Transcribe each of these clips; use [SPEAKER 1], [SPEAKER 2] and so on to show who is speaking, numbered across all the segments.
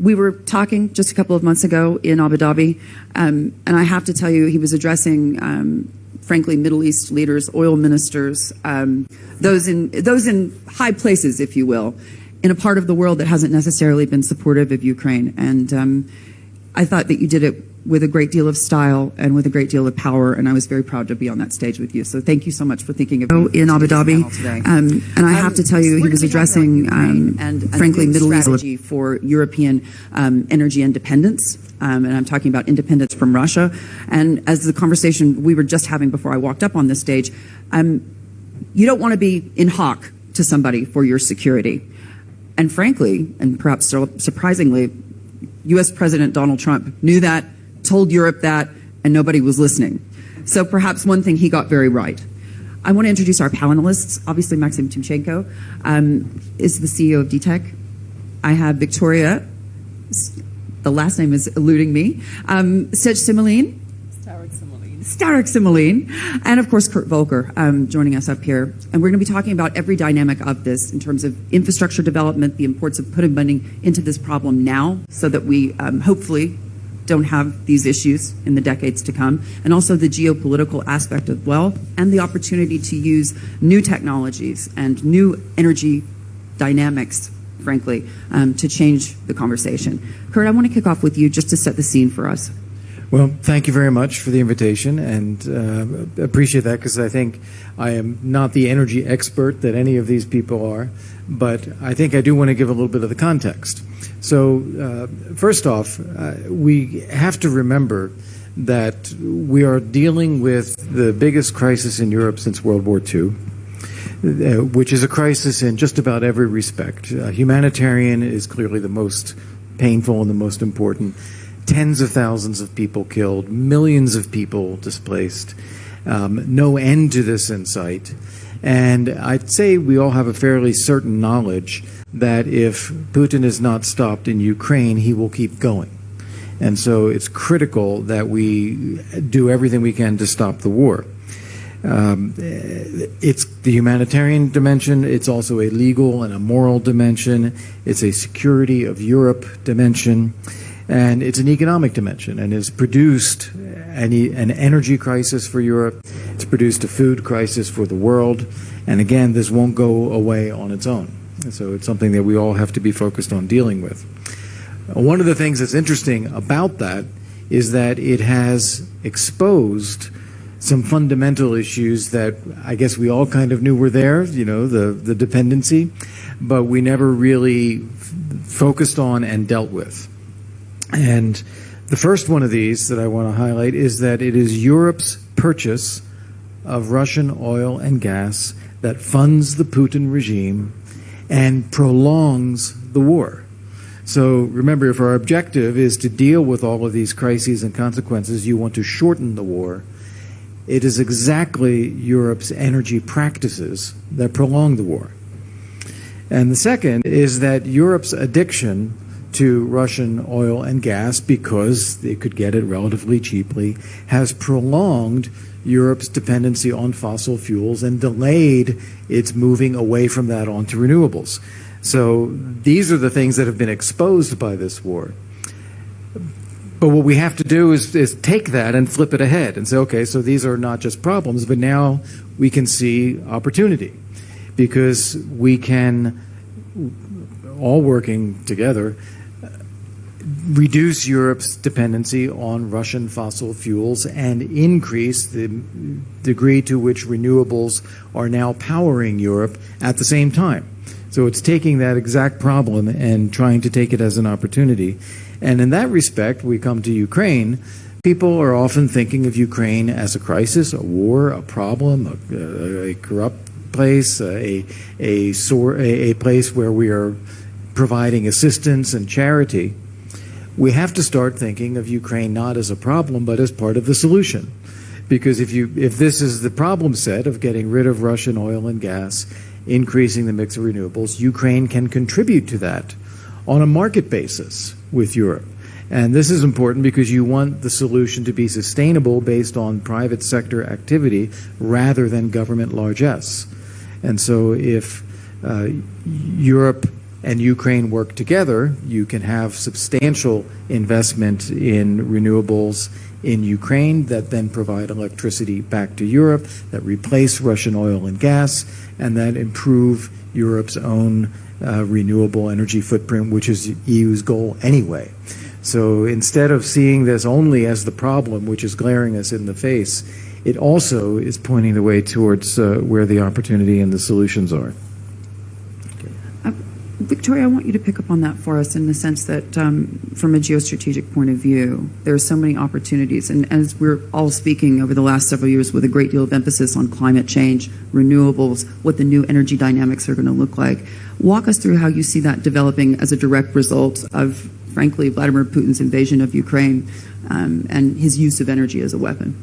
[SPEAKER 1] We were talking just a couple of months ago in Abu Dhabi, and I have to tell you, he was addressing, frankly, Middle East leaders, oil ministers, those in high places, if you will, in a part of the world that hasn't necessarily been supportive of Ukraine. And I thought that you did it with a great deal of style and with a great deal of power, and I was very proud to be on that stage with you. So thank you so much for thinking of me in Abu Dhabi. And I have to tell you, he was addressing, frankly, Middle East strategy for European energy independence. And I'm talking about independence from Russia. And as the conversation we were just having before I walked up on this stage, you don't want to be in hock to somebody for your security. And frankly, and perhaps surprisingly, U.S. President Donald Trump knew that, told Europe that, and nobody was listening. So perhaps one thing he got very right. I want to introduce our panelists. Obviously, Maxim Timchenko is the CEO of DTEC. I have Victoria, the last name is eluding me, Starek Simelin, and of course Kurt Volker joining us up here. And we're going to be talking about every dynamic of this in terms of infrastructure development, the importance of putting money into this problem now so that we hopefully don't have these issues in the decades to come, and also the geopolitical aspect as well, and the opportunity to use new technologies and new energy dynamics, frankly, to change the conversation. Kurt, I want to kick off with you just to set the scene for us.
[SPEAKER 2] Well, thank you very much for the invitation, and appreciate that, because I think I am not the energy expert that any of these people are, but I think I do want to give a little bit of the context. So first off, we have to remember that we are dealing with the biggest crisis in Europe since World War II, which is a crisis in just about every respect. Humanitarian is clearly the most painful and the most important. Tens of thousands of people killed, millions of people displaced, no end to this in sight. And I'd say we all have a fairly certain knowledge that if Putin is not stopped in Ukraine, he will keep going. And so it's critical that we do everything we can to stop the war. It's the humanitarian dimension. It's also a legal and a moral dimension. It's a security of Europe dimension. And it's an economic dimension, and it's produced an energy crisis for Europe. It's produced a food crisis for the world. And again, this won't go away on its own. So it's something that we all have to be focused on dealing with. One of the things that's interesting about that is that it has exposed some fundamental issues that I guess we all kind of knew were there, you know, the dependency, but we never really focused on and dealt with. And the first one of these that I want to highlight is that it is Europe's purchase of Russian oil and gas that funds the Putin regime and prolongs the war. So remember, if our objective is to deal with all of these crises and consequences, you want to shorten the war, it is exactly Europe's energy practices that prolong the war. And the second is that Europe's addiction to Russian oil and gas, because they could get it relatively cheaply, has prolonged Europe's dependency on fossil fuels and delayed its moving away from that onto renewables. So these are the things that have been exposed by this war. But what we have to do is take that and flip it ahead and say, okay, so these are not just problems, but now we can see opportunity, because we can, all working together, reduce Europe's dependency on Russian fossil fuels and increase the degree to which renewables are now powering Europe at the same time. So it's taking that exact problem and trying to take it as an opportunity. And in that respect, we come to Ukraine. People are often thinking of Ukraine as a crisis, a war, a problem, a corrupt place, a place where we are providing assistance and charity. We have to start thinking of Ukraine not as a problem, but as part of the solution. Because if this is the problem set of getting rid of Russian oil and gas, increasing the mix of renewables, Ukraine can contribute to that on a market basis with Europe. And this is important because you want the solution to be sustainable based on private sector activity rather than government largesse. And so if Europe and Ukraine work together, you can have substantial investment in renewables in Ukraine that then provide electricity back to Europe, that replace Russian oil and gas, and that improve Europe's own renewable energy footprint, which is EU's goal anyway. So instead of seeing this only as the problem, which is glaring us in the face, it also is pointing the way towards where the opportunity and the solutions are.
[SPEAKER 1] Victoria, I want you to pick up on that for us in the sense that from a geostrategic point of view, there are so many opportunities. And as we're all speaking over the last several years with a great deal of emphasis on climate change, renewables, what the new energy dynamics are going to look like, walk us through how you see that developing as a direct result of, frankly, Vladimir Putin's invasion of Ukraine and his use of energy as a weapon.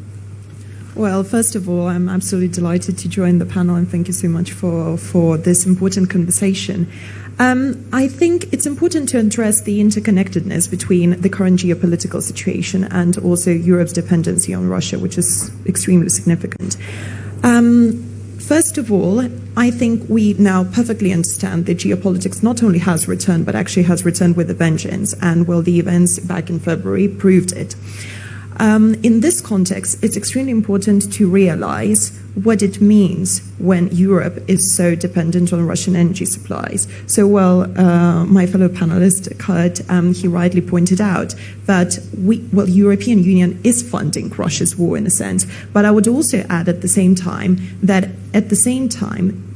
[SPEAKER 3] Well, first of all, I'm absolutely delighted to join the panel, and thank you so much for this important conversation. I think it's important to address the interconnectedness between the current geopolitical situation and also Europe's dependency on Russia, which is extremely significant. First of all, I think we now perfectly understand that geopolitics not only has returned, but actually has returned with a vengeance, and well, the events back in February proved it. In this context, it's extremely important to realize what it means when Europe is so dependent on Russian energy supplies. So, my fellow panelist, Kurt, he rightly pointed out that European Union is funding Russia's war in a sense. But I would also add at the same time that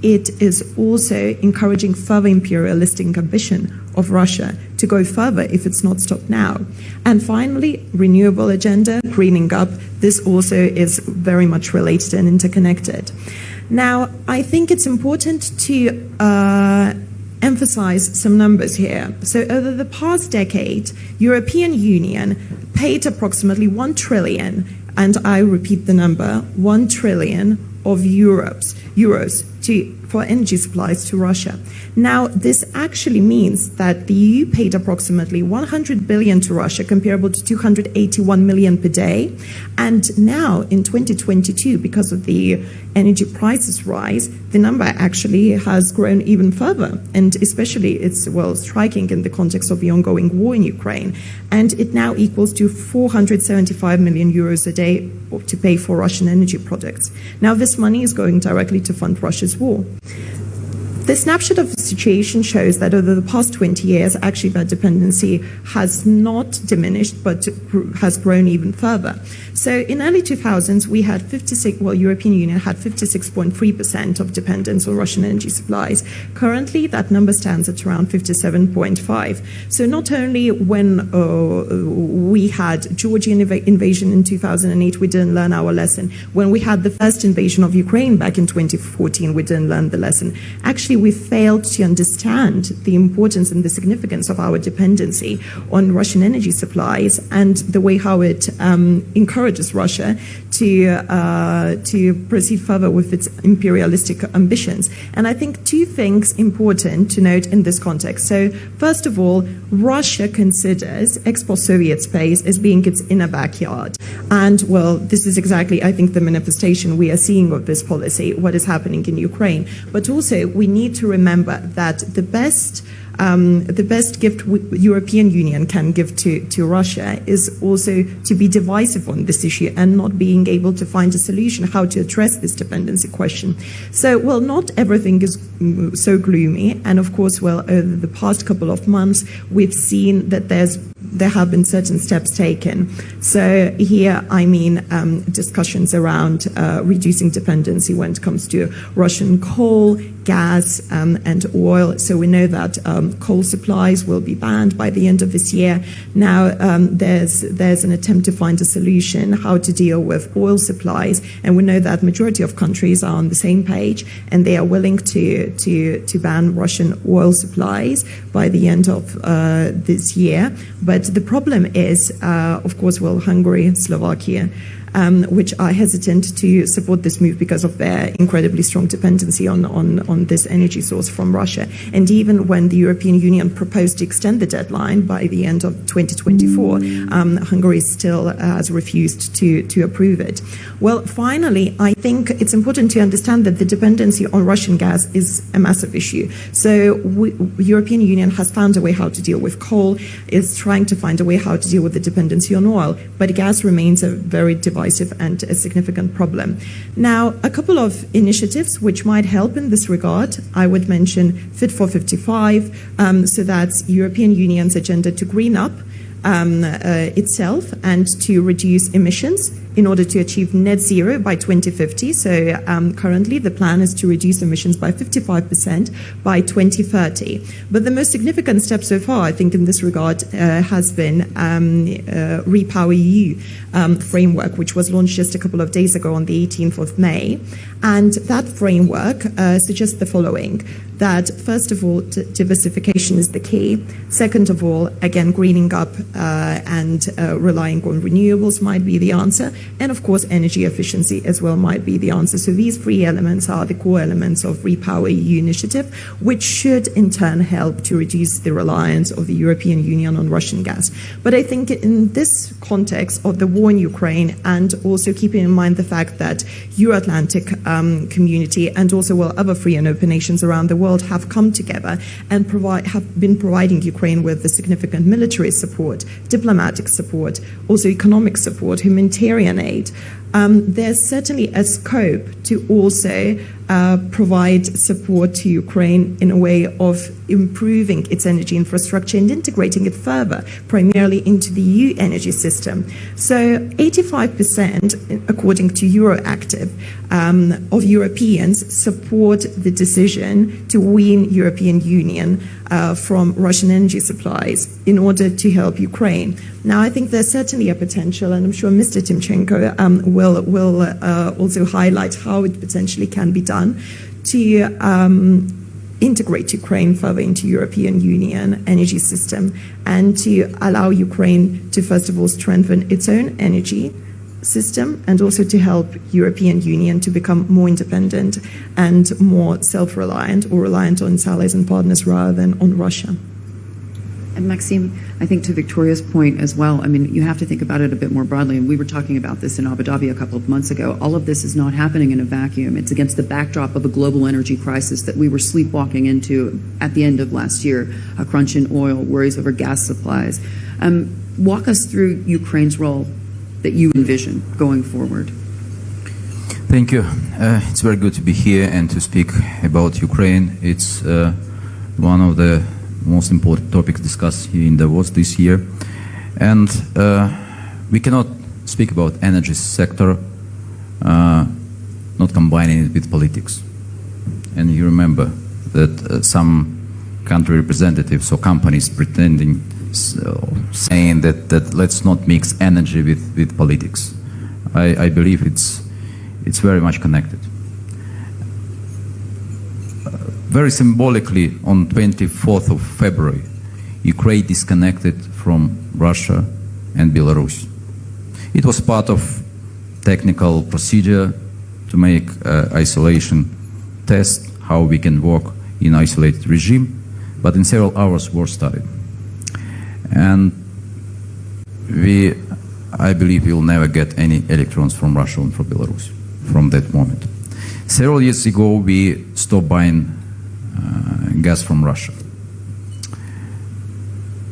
[SPEAKER 3] it is also encouraging further imperialistic ambition of Russia to go further if it's not stopped now. And finally, renewable agenda, greening up, this also is very much related and interconnected. Now, I think it's important to emphasize some numbers here. So over the past decade, European Union paid approximately 1 trillion, and I repeat the number, 1 trillion of euros for energy supplies to Russia. Now, this actually means that the EU paid approximately 100 billion to Russia, comparable to 281 million per day. And now, in 2022, because of the energy prices rise, the number actually has grown even further. And especially, it's striking in the context of the ongoing war in Ukraine. And it now equals to 475 million euros a day to pay for Russian energy products. Now, this money is going directly to fund Russia's war. The snapshot of the situation shows that over the past 20 years, actually that dependency has not diminished, but has grown even further. So in early 2000s, we had European Union had 56.3% of dependence on Russian energy supplies. Currently, that number stands at around 57.5%. So not only when we had Georgian invasion in 2008, we didn't learn our lesson. When we had the first invasion of Ukraine back in 2014, we didn't learn the lesson. Actually, we failed to understand the importance and the significance of our dependency on Russian energy supplies and the way how it encourages Russia to proceed further with its imperialistic ambitions. And I think two things important to note in this context. So, first of all, Russia considers ex-post-Soviet space as being its inner backyard. And, this is exactly, I think, the manifestation we are seeing of this policy, what is happening in Ukraine. But also, we need to remember that the best gift European Union can give to Russia is also to be divisive on this issue and not being able to find a solution how to address this dependency question. So, not everything is so gloomy. And of course, over the past couple of months, we've seen that there have been certain steps taken. So here, I mean discussions around reducing dependency when it comes to Russian coal, gas, and oil. So we know that coal supplies will be banned by the end of this year. Now there's an attempt to find a solution how to deal with oil supplies, and we know that majority of countries are on the same page, and they are willing to ban Russian oil supplies by the end of this year. But the problem is, of course, Hungary, Slovakia, which are hesitant to support this move because of their incredibly strong dependency on this energy source from Russia. And even when the European Union proposed to extend the deadline by the end of 2024, Hungary still has refused to approve it. Well, finally, I think it's important to understand that the dependency on Russian gas is a massive issue. So European Union has found a way how to deal with coal, is trying to find a way how to deal with the dependency on oil, but gas remains a very divisive and a significant problem. Now, a couple of initiatives which might help in this regard, I would mention Fit for 55, so that's European Union's agenda to green up itself and to reduce emissions in order to achieve net zero by 2050. So currently the plan is to reduce emissions by 55% by 2030. But the most significant step so far, I think, in this regard has been Repower EU framework, which was launched just a couple of days ago on the 18th of May. And that framework suggests the following, that first of all, diversification is the key. Second of all, again, greening up and relying on renewables might be the answer. And of course, energy efficiency as well might be the answer. So these three elements are the core elements of Repower EU initiative, which should in turn help to reduce the reliance of the European Union on Russian gas. But I think in this context of the war in Ukraine, and also keeping in mind the fact that Euro-Atlantic community and also other free and open nations around the world have come together and have been providing Ukraine with the significant military support, diplomatic support, also economic support, humanitarian aid. There's certainly a scope to also provide support to Ukraine in a way of improving its energy infrastructure and integrating it further, primarily into the EU energy system. So 85%, according to Euroactiv, of Europeans support the decision to wean European Union from Russian energy supplies in order to help Ukraine. Now, I think there's certainly a potential, and I'm sure Mr. Timchenko will also highlight how it potentially can be done to integrate Ukraine further into European Union energy system and to allow Ukraine to, first of all, strengthen its own energy system and also to help European Union to become more independent and more self-reliant or reliant on its allies and partners rather than on Russia.
[SPEAKER 1] And Maxime, I think to Victoria's point as well, I mean, you have to think about it a bit more broadly, and we were talking about this in Abu Dhabi a couple of months ago. All of this is not happening in a vacuum. It's against the backdrop of a global energy crisis that we were sleepwalking into at the end of last year, a crunch in oil, worries over gas supplies. Walk us through Ukraine's role that you envision going forward.
[SPEAKER 4] Thank you. It's very good to be here and to speak about Ukraine. It's one of the most important topics discussed here in Davos this year. And we cannot speak about energy sector not combining it with politics. And you remember that some country representatives or companies pretending, saying that let's not mix energy with politics. I believe it's very much connected. Very symbolically, on 24th of February, Ukraine disconnected from Russia and Belarus. It was part of technical procedure to make isolation test, how we can work in isolated regime, but in several hours war started. And I believe we'll never get any electrons from Russia and from Belarus from that moment. Several years ago, we stopped buying gas from Russia.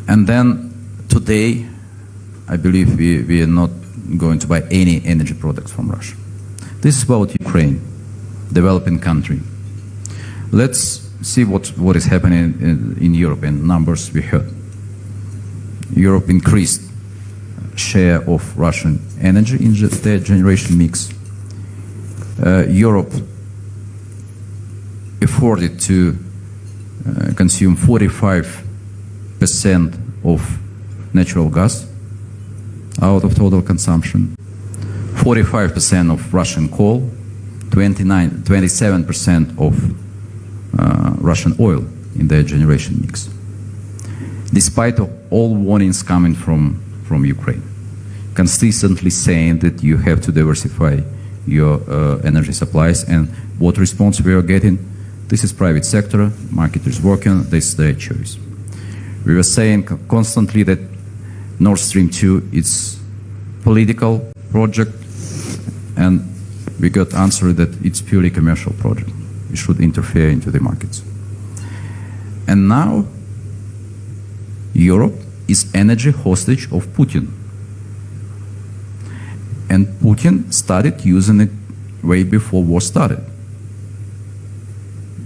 [SPEAKER 4] And then today, I believe we are not going to buy any energy products from Russia. This is about Ukraine, developing country. Let's see what is happening in Europe and numbers we heard. Europe increased share of Russian energy in their generation mix. Europe afforded to consume 45% of natural gas out of total consumption, 45% of Russian coal, 27% of Russian oil in their generation mix. Despite of all warnings coming from Ukraine, consistently saying that you have to diversify your energy supplies, and what response we are getting? This is private sector, market is working, this is their choice. We were saying constantly that Nord Stream 2 is political project, and we got answer that it's purely commercial project. We should interfere into the markets. And now Europe is energy hostage of Putin. And Putin started using it way before war started,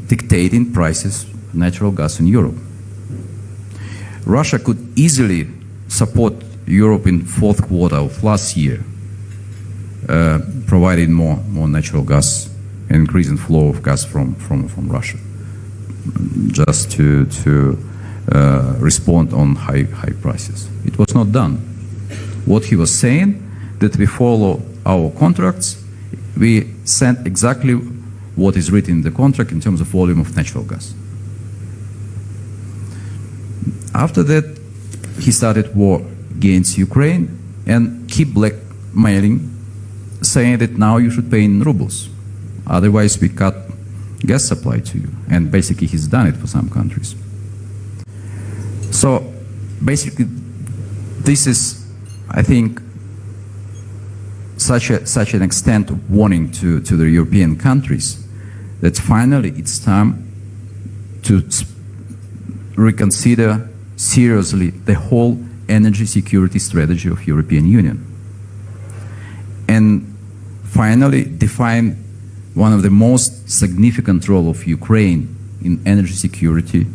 [SPEAKER 4] dictating prices of natural gas in Europe. Russia could easily support Europe in fourth quarter of last year, providing more natural gas and increasing flow of gas from Russia, just to respond on high prices. It was not done. What he was saying, that we follow our contracts, we send exactly what is written in the contract in terms of volume of natural gas. After that, he started war against Ukraine and keep blackmailing, saying that now you should pay in rubles. Otherwise, we cut gas supply to you. And basically, he's done it for some countries. So, basically, this is, I think, such an extent of warning to the European countries that finally it's time to reconsider seriously the whole energy security strategy of European Union, and finally define one of the most significant role of Ukraine in energy security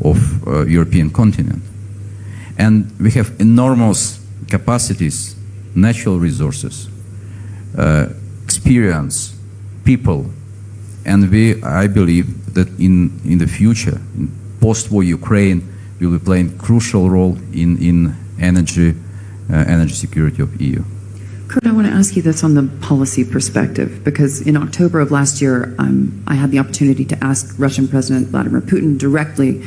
[SPEAKER 4] of European continent. And we have enormous capacities, natural resources, experience, people, and I believe that in the future, in post-war Ukraine, will be playing a crucial role in energy security of EU.
[SPEAKER 1] Kurt, I want to ask you this on the policy perspective, because in October of last year, I had the opportunity to ask Russian President Vladimir Putin directly,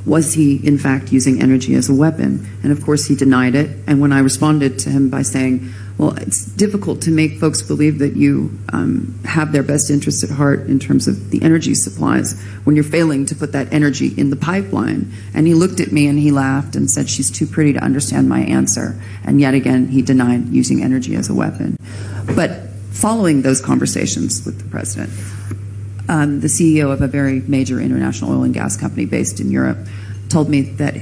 [SPEAKER 1] was he in fact using energy as a weapon? And of course he denied it. And when I responded to him by saying, well, it's difficult to make folks believe that you have their best interests at heart in terms of the energy supplies when you're failing to put that energy in the pipeline. And he looked at me and he laughed and said, she's too pretty to understand my answer. And yet again, he denied using energy as a weapon. But following those conversations with the president, the CEO of a very major international oil and gas company based in Europe told me that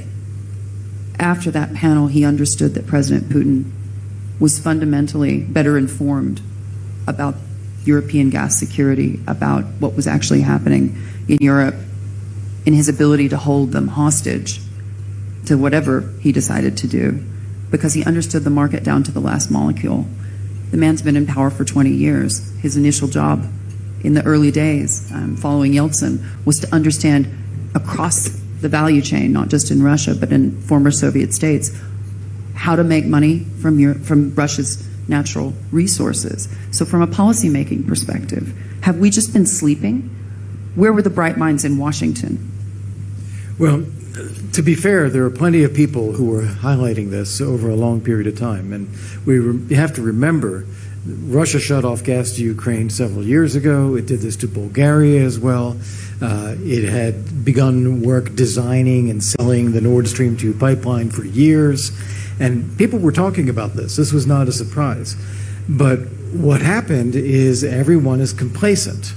[SPEAKER 1] after that panel, he understood that President Putin was fundamentally better informed about European gas security, about what was actually happening in Europe, in his ability to hold them hostage to whatever he decided to do, because he understood the market down to the last molecule. The man's been in power for 20 years. His initial job in the early days, following Yeltsin, was to understand across the value chain, not just in Russia, but in former Soviet states, how to make money from Russia's natural resources. So from a policymaking perspective, have we just been sleeping? Where were the bright minds in Washington?
[SPEAKER 2] Well, to be fair, there are plenty of people who were highlighting this over a long period of time. And we have to remember, Russia shut off gas to Ukraine several years ago. It did this to Bulgaria as well. It had begun work designing and selling the Nord Stream 2 pipeline for years. And people were talking about this. This was not a surprise. But what happened is everyone is complacent.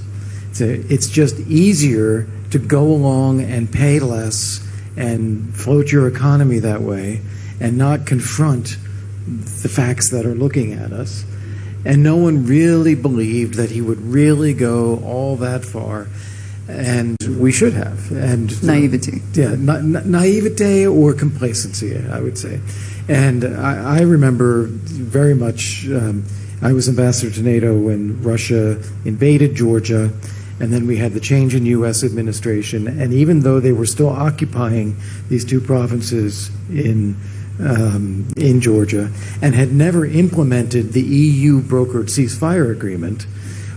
[SPEAKER 2] It's just easier to go along and pay less and float your economy that way and not confront the facts that are looking at us. And no one really believed that he would really go all that far. And we should have. And
[SPEAKER 1] Naivety.
[SPEAKER 2] Yeah, naivete or complacency, I would say. And I remember very much, I was ambassador to NATO when Russia invaded Georgia, and then we had the change in U.S. administration. And even though they were still occupying these two provinces in Georgia and had never implemented the EU brokered ceasefire agreement,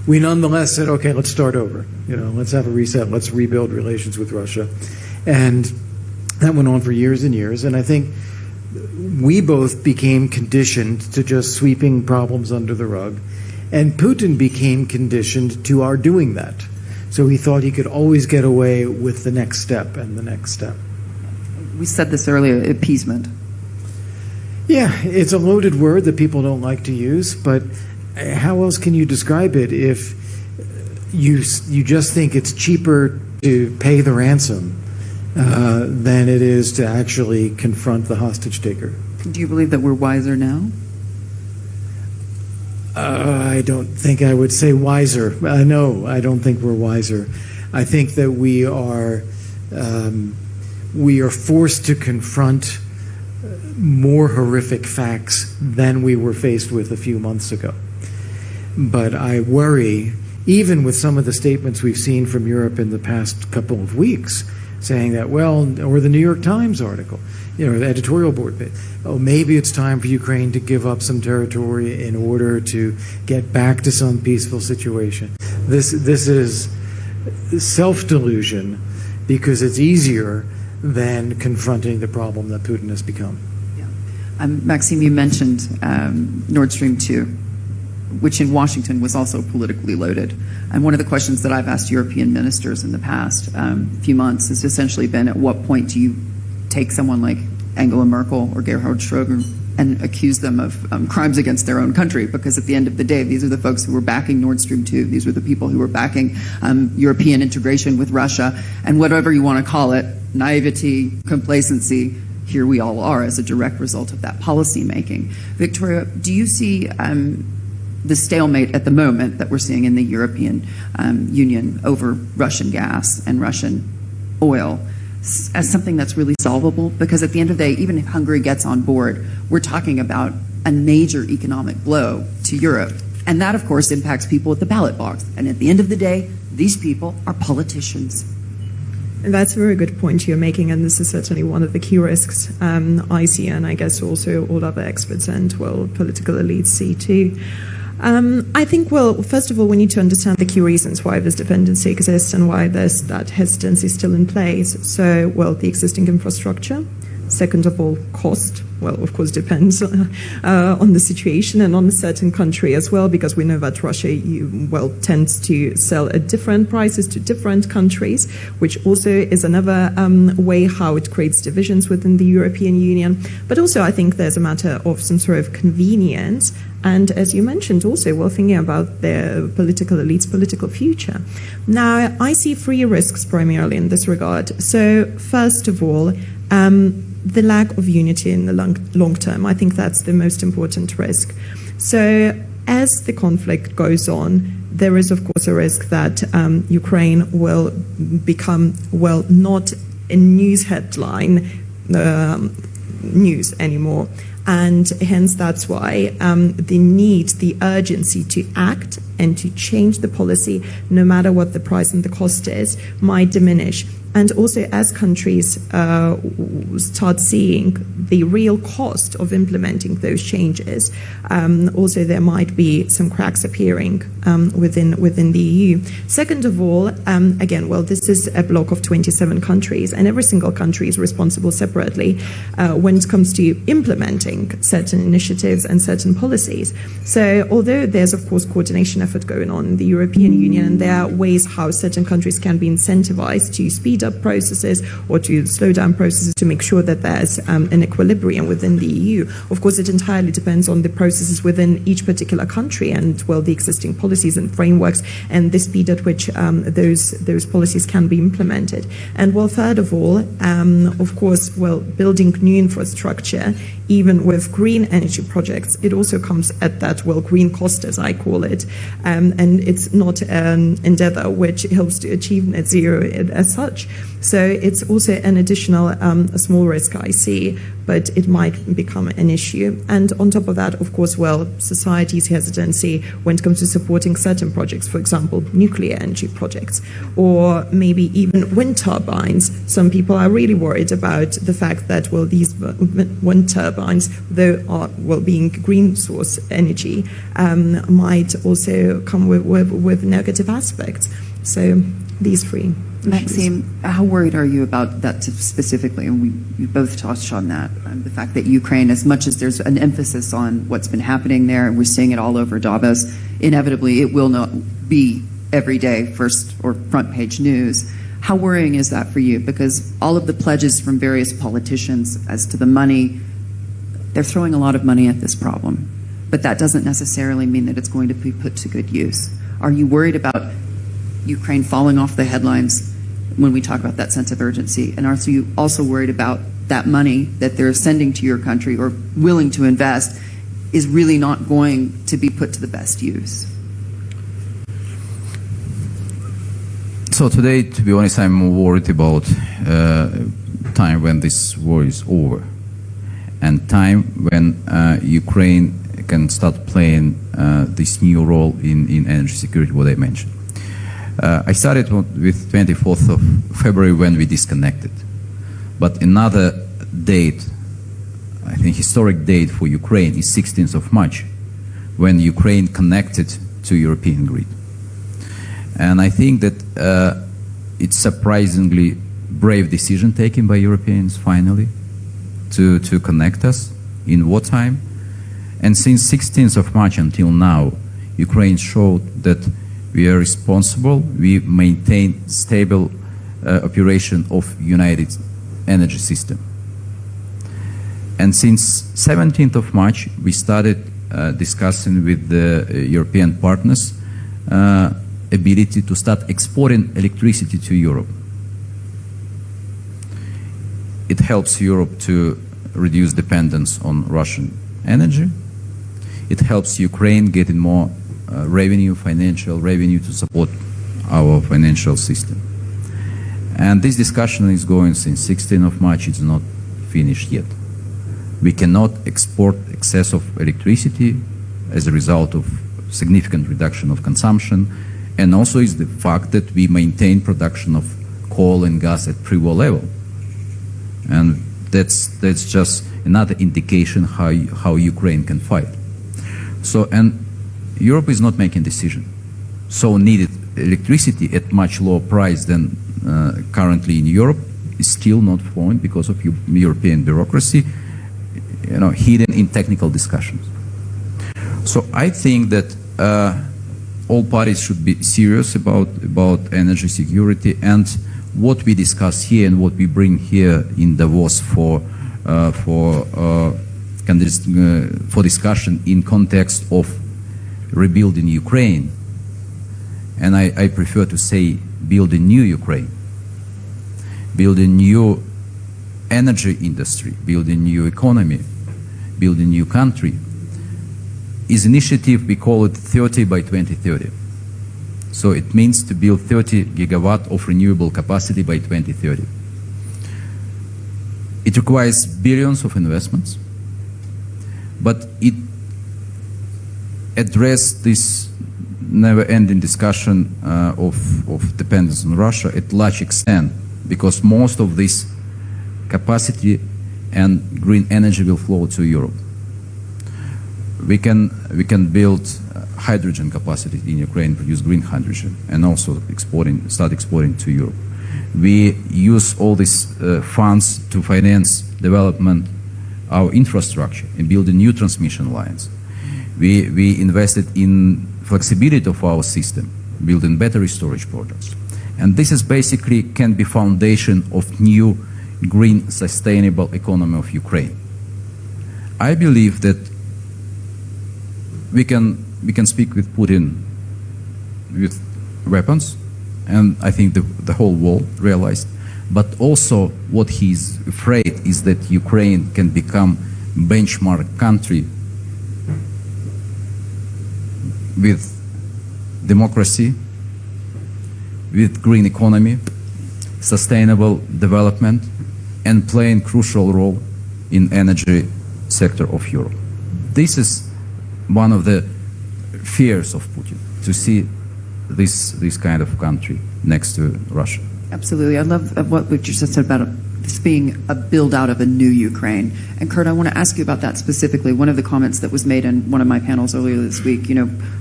[SPEAKER 2] we nonetheless said, okay, let's start over. Let's have a reset. Let's rebuild relations with Russia. And that went on for years and years. And I think we both became conditioned to just sweeping problems under the rug, and Putin became conditioned to our doing that. So he thought he could always get away with the next step and the next step.
[SPEAKER 1] We said this earlier, appeasement.
[SPEAKER 2] Yeah, it's a loaded word that people don't like to use, but how else can you describe it if you just think it's cheaper to pay the ransom than it is to actually confront the hostage taker?
[SPEAKER 1] Do you believe that we're wiser now?
[SPEAKER 2] I don't think I would say wiser. No, I don't think we're wiser. I think that we are forced to confront more horrific facts than we were faced with a few months ago. But I worry, even with some of the statements we've seen from Europe in the past couple of weeks, saying that, well, or the New York Times article, the editorial board, maybe it's time for Ukraine to give up some territory in order to get back to some peaceful situation. This is self-delusion because it's easier than confronting the problem that Putin has become.
[SPEAKER 1] Maxime, you mentioned Nord Stream 2, which in Washington was also politically loaded. And one of the questions that I've asked European ministers in the past few months has essentially been, at what point do you take someone like Angela Merkel or Gerhard Schröder and accuse them of crimes against their own country? Because at the end of the day, these are the folks who were backing Nord Stream 2. These were the people who were backing European integration with Russia. And whatever you want to call it, naivety, complacency, here we all are as a direct result of that policy making. Victoria, do you see the stalemate at the moment that we're seeing in the European Union over Russian gas and Russian oil as something that's really solvable? Because at the end of the day, even if Hungary gets on board, we're talking about a major economic blow to Europe. And that, of course, impacts people at the ballot box. And at the end of the day, these people are politicians.
[SPEAKER 3] That's a very good point you're making, and this is certainly one of the key risks I see, and I guess also all other experts and, well, political elites see too. I think, well, first of all, we need to understand the key reasons why this dependency exists and why there's that hesitancy still in place. So, well, the existing infrastructure. Second of all, cost. Well, of course, depends on the situation and on a certain country as well, because we know that Russia, tends to sell at different prices to different countries, which also is another way how it creates divisions within the European Union. But also, I think there's a matter of some sort of convenience. And as you mentioned, also, well, thinking about the political elites' political future. Now, I see three risks primarily in this regard. So, first of all, the lack of unity in the long term. I think that's the most important risk. So as the conflict goes on, there is, of course, a risk that Ukraine will become, well, not a news headline news anymore. And hence that's why the need, the urgency to act and to change the policy, no matter what the price and the cost is, might diminish. And also, as countries start seeing the real cost of implementing those changes, also there might be some cracks appearing within the EU. Second of all, again, well, this is a bloc of 27 countries, and every single country is responsible separately when it comes to implementing certain initiatives and certain policies. So, although there's, of course, coordination effort going on in the European Union, and there are ways how certain countries can be incentivized to speed up processes or to slow down processes to make sure that there's an equilibrium within the EU. Of course, it entirely depends on the processes within each particular country and, well, the existing policies and frameworks and the speed at which those policies can be implemented. And, well, third of all, of course, well, building new infrastructure, even with green energy projects, it also comes at that, well, green cost, as I call it. And it's not an endeavor which helps to achieve net zero as such. So it's also an additional a small risk I see, but it might become an issue. And on top of that, of course, well, society's hesitancy when it comes to supporting certain projects, for example, nuclear energy projects, or maybe even wind turbines. Some people are really worried about the fact that, well, these wind turbines, though are, well, being green source energy, might also come with negative aspects. So these three.
[SPEAKER 1] Maxime, how worried are you about that specifically? And we both touched on that. The fact that Ukraine, as much as there's an emphasis on what's been happening there, and we're seeing it all over Davos, inevitably it will not be every day first or front page news. How worrying is that for you? Because all of the pledges from various politicians as to the money, they're throwing a lot of money at this problem. But that doesn't necessarily mean that it's going to be put to good use. Are you worried about Ukraine falling off the headlines when we talk about that sense of urgency? And are you also worried about that money that they're sending to your country or willing to invest is really not going to be put to the best use?
[SPEAKER 4] So today, to be honest, I'm more worried about time when this war is over and time when Ukraine can start playing this new role in energy security, what I mentioned. I started with 24th of February when we disconnected. But another date, I think historic date for Ukraine is 16th of March, when Ukraine connected to European grid. And I think that it's surprisingly brave decision taken by Europeans finally to connect us in wartime. And since 16th of March until now, Ukraine showed that we are responsible, we maintain stable operation of united energy system. And since 17th of March, we started discussing with the European partners ability to start exporting electricity to Europe. It helps Europe to reduce dependence on Russian energy. It helps Ukraine getting more revenue, financial revenue to support our financial system. And this discussion is going since 16th of March. It's not finished yet. We cannot export excess of electricity as a result of significant reduction of consumption, and also is the fact that we maintain production of coal and gas at pre-war level. And that's just another indication how Ukraine can fight. So, and Europe is not making decision. So needed electricity at much lower price than currently in Europe is still not flowing because of European bureaucracy, hidden in technical discussions. So I think that all parties should be serious about energy security, and what we discuss here and what we bring here in Davos for discussion in context of rebuilding Ukraine, and I prefer to say building new Ukraine, building new energy industry, building new economy, building new country, is initiative, we call it 30 by 2030. So it means to build 30 gigawatt of renewable capacity by 2030. It requires billions of investments, but it addressed this never-ending discussion of dependence on Russia at large extent, because most of this capacity and green energy will flow to Europe. We can build hydrogen capacity in Ukraine, produce green hydrogen, and also start exporting to Europe. We use all these funds to finance development, our infrastructure, and build a new transmission lines. We invested in flexibility of our system, building battery storage projects. And this is basically can be foundation of new green sustainable economy of Ukraine. I believe that we can speak with Putin with weapons, and I think the whole world realized. But also what he's afraid is that Ukraine can become benchmark country with democracy, with green economy, sustainable development, and playing crucial role in energy sector of Europe. This is one of the fears of Putin, to see this kind of country next to Russia.
[SPEAKER 1] Absolutely. I love what you just said about this being a build out of a new Ukraine. And Kurt, I want to ask you about that specifically. One of the comments that was made in one of my panels earlier this week,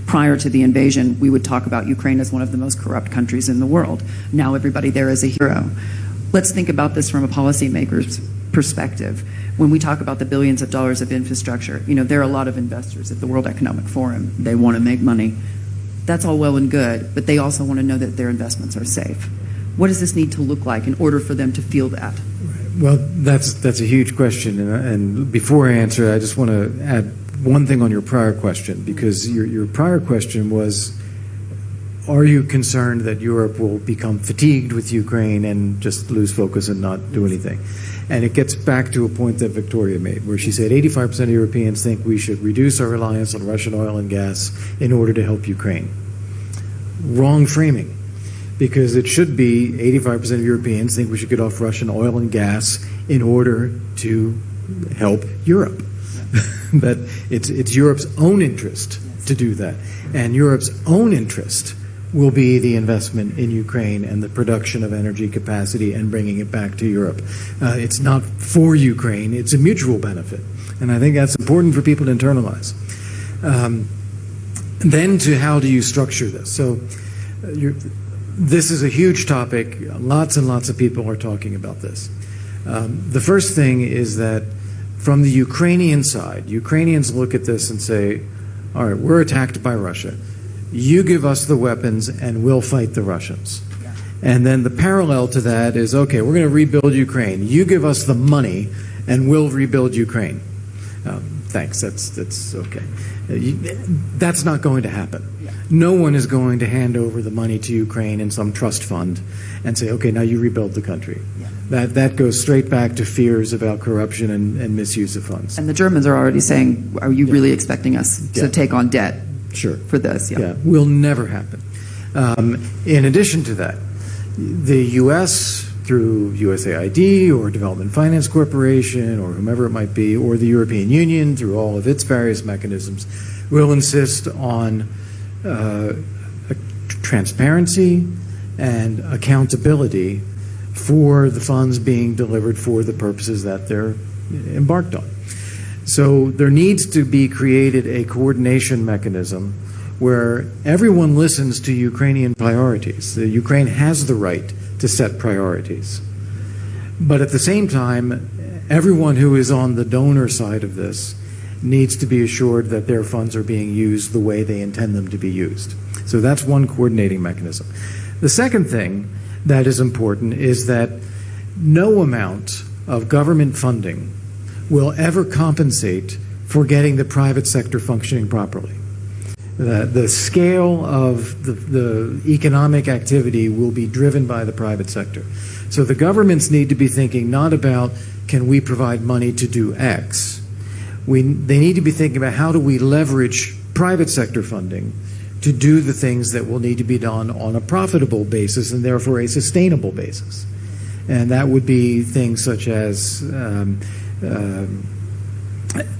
[SPEAKER 1] prior to the invasion, we would talk about Ukraine as one of the most corrupt countries in the world. Now everybody there is a hero. Let's think about this from a policymaker's perspective. When we talk about the billions of dollars of infrastructure, there are a lot of investors at the World Economic Forum. They want to make money. That's all well and good, but they also want to know that their investments are safe. What does this need to look like in order for them to feel that?
[SPEAKER 2] Well, that's a huge question, and before I answer, I just want to add one thing on your prior question, because your prior question was, are you concerned that Europe will become fatigued with Ukraine and just lose focus and not do anything? And it gets back to a point that Victoria made, where she said 85% of Europeans think we should reduce our reliance on Russian oil and gas in order to help Ukraine. Wrong framing. Because it should be 85% of Europeans think we should get off Russian oil and gas in order to help Europe. That it's Europe's own interest to do that. And Europe's own interest will be the investment in Ukraine and the production of energy capacity and bringing it back to Europe. It's not for Ukraine, it's a mutual benefit. And I think that's important for people to internalize. Then to how do you structure this? So this is a huge topic. Lots and lots of people are talking about this. The first thing is that from the Ukrainian side, Ukrainians look at this and say, all right, we're attacked by Russia. You give us the weapons and we'll fight the Russians. Yeah. And then the parallel to that is, okay, we're going to rebuild Ukraine. You give us the money and we'll rebuild Ukraine. Thanks, that's okay. That's not going to happen. Yeah. No one is going to hand over the money to Ukraine in some trust fund and say, okay, now you rebuild the country. Yeah. That goes straight back to fears about corruption and misuse of funds.
[SPEAKER 1] And the Germans are already saying, are you really expecting us to take on debt?
[SPEAKER 2] Sure.
[SPEAKER 1] For this,
[SPEAKER 2] yeah. Will never happen. In addition to that, the U.S., through USAID or Development Finance Corporation or whomever it might be, or the European Union through all of its various mechanisms, will insist on transparency and accountability for the funds being delivered for the purposes that they're embarked on. So there needs to be created a coordination mechanism where everyone listens to Ukrainian priorities. The Ukraine has the right to set priorities. But at the same time, everyone who is on the donor side of this needs to be assured that their funds are being used the way they intend them to be used. So that's one coordinating mechanism. The second thing that is important is that no amount of government funding will ever compensate for getting the private sector functioning properly. The scale of the economic activity will be driven by the private sector. So the governments need to be thinking not about, can we provide money to do X? They need to be thinking about, how do we leverage private sector funding to do the things that will need to be done on a profitable basis and therefore a sustainable basis. And that would be things such as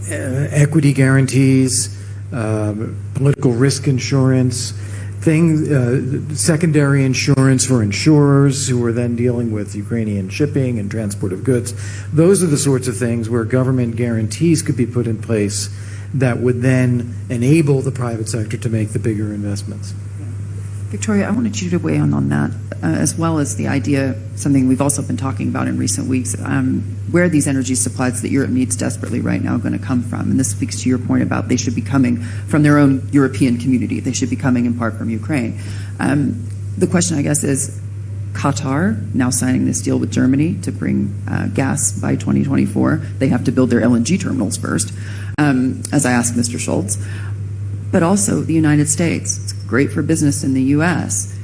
[SPEAKER 2] equity guarantees, political risk insurance, secondary insurance for insurers who are then dealing with Ukrainian shipping and transport of goods. Those are the sorts of things where government guarantees could be put in place that would then enable the private sector to make the bigger investments.
[SPEAKER 1] Victoria, I wanted you to weigh in on that, as well as the idea, something we've also been talking about in recent weeks, where these energy supplies that Europe needs desperately right now are going to come from. And this speaks to your point about they should be coming from their own European community. They should be coming in part from Ukraine. The question, I guess, is Qatar now signing this deal with Germany to bring gas by 2024. They have to build their LNG terminals first, as I asked Mr. Schultz. But also the United States. It's great for business in the U.S.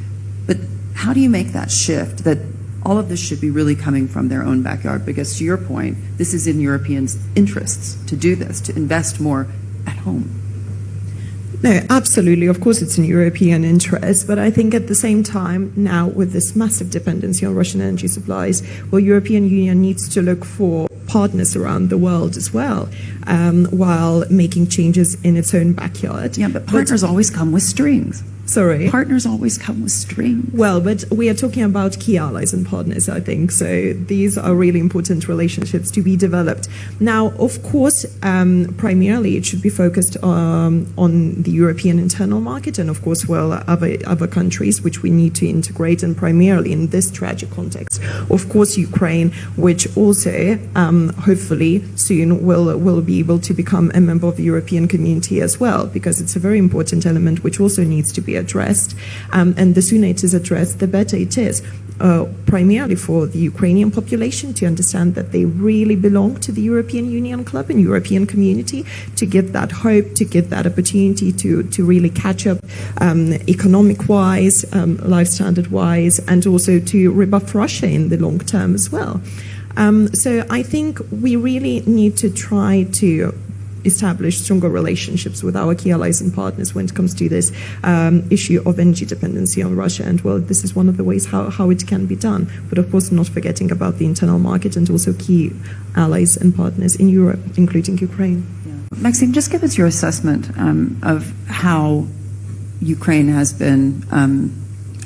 [SPEAKER 1] But how do you make that shift, that all of this should be really coming from their own backyard? Because to your point, this is in Europeans' interests to do this, to invest more at home.
[SPEAKER 3] No, absolutely. Of course, it's in European interest. But I think at the same time, now with this massive dependency on Russian energy supplies, well, European Union needs to look for partners around the world as well, while making changes in its own backyard.
[SPEAKER 1] Yeah, but partners always come with strings.
[SPEAKER 3] Sorry.
[SPEAKER 1] Partners always come with strings.
[SPEAKER 3] Well, but we are talking about key allies and partners, I think. So these are really important relationships to be developed. Now, of course, primarily it should be focused on the European internal market and, of course, well, other countries which we need to integrate, and primarily in this tragic context. Of course, Ukraine, which also hopefully soon will be able to become a member of the European community as well, because it's a very important element which also needs to be addressed, and the sooner it is addressed, the better it is, primarily for the Ukrainian population to understand that they really belong to the European Union club and European community, to get that hope, to get that opportunity to really catch up economic-wise, life standard-wise, and also to rebuff Russia in the long term as well. So I think we really need to try to establish stronger relationships with our key allies and partners when it comes to this issue of energy dependency on Russia. And well, this is one of the ways how it can be done. But of course, not forgetting about the internal market and also key allies and partners in Europe, including Ukraine.
[SPEAKER 1] Yeah. Maxime, just give us your assessment of how Ukraine has been,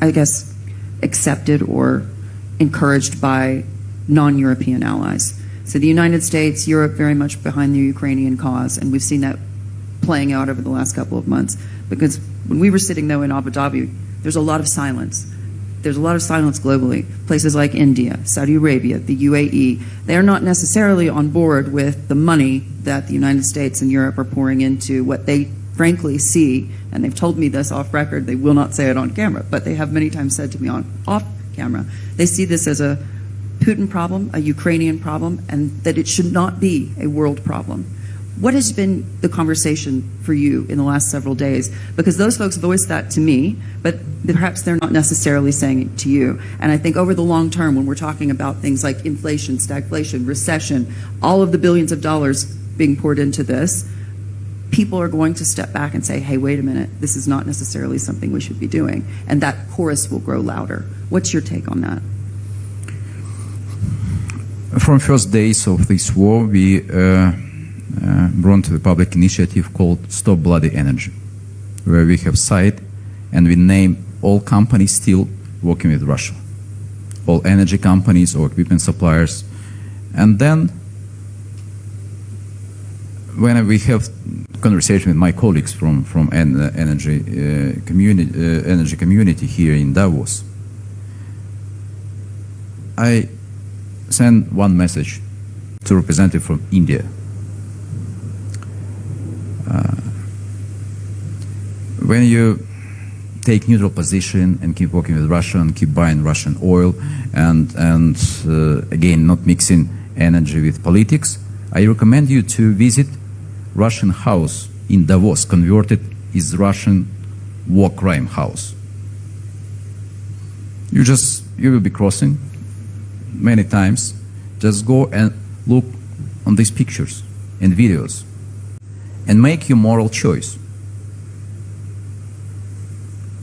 [SPEAKER 1] I guess, accepted or encouraged by non-European allies. So the United States, Europe, very much behind the Ukrainian cause, and we've seen that playing out over the last couple of months. Because when we were sitting, though, in Abu Dhabi, there's a lot of silence. There's a lot of silence globally. Places like India, Saudi Arabia, the UAE, they are not necessarily on board with the money that the United States and Europe are pouring into what they frankly see, and they've told me this off record, they will not say it on camera, but they have many times said to me off camera, they see this as a Putin problem, a Ukrainian problem, and that it should not be a world problem. What has been the conversation for you in the last several days? Because those folks voiced that to me, but perhaps they're not necessarily saying it to you. And I think over the long term, when we're talking about things like inflation, stagflation, recession, all of the billions of dollars being poured into this, people are going to step back and say, hey, wait a minute, this is not necessarily something we should be doing. And that chorus will grow louder. What's your take on that?
[SPEAKER 4] From first days of this war, we brought to the public initiative called Stop Bloody Energy, where we have site and we name all companies still working with Russia, all energy companies or equipment suppliers. And then when we have conversation with my colleagues from energy community here in Davos, I send one message to representative from India. When you take neutral position and keep working with Russia and keep buying Russian oil and again not mixing energy with politics, I recommend you to visit Russian house in Davos, converted is Russian war crime house. You will be crossing many times. Just go and look on these pictures and videos and make your moral choice.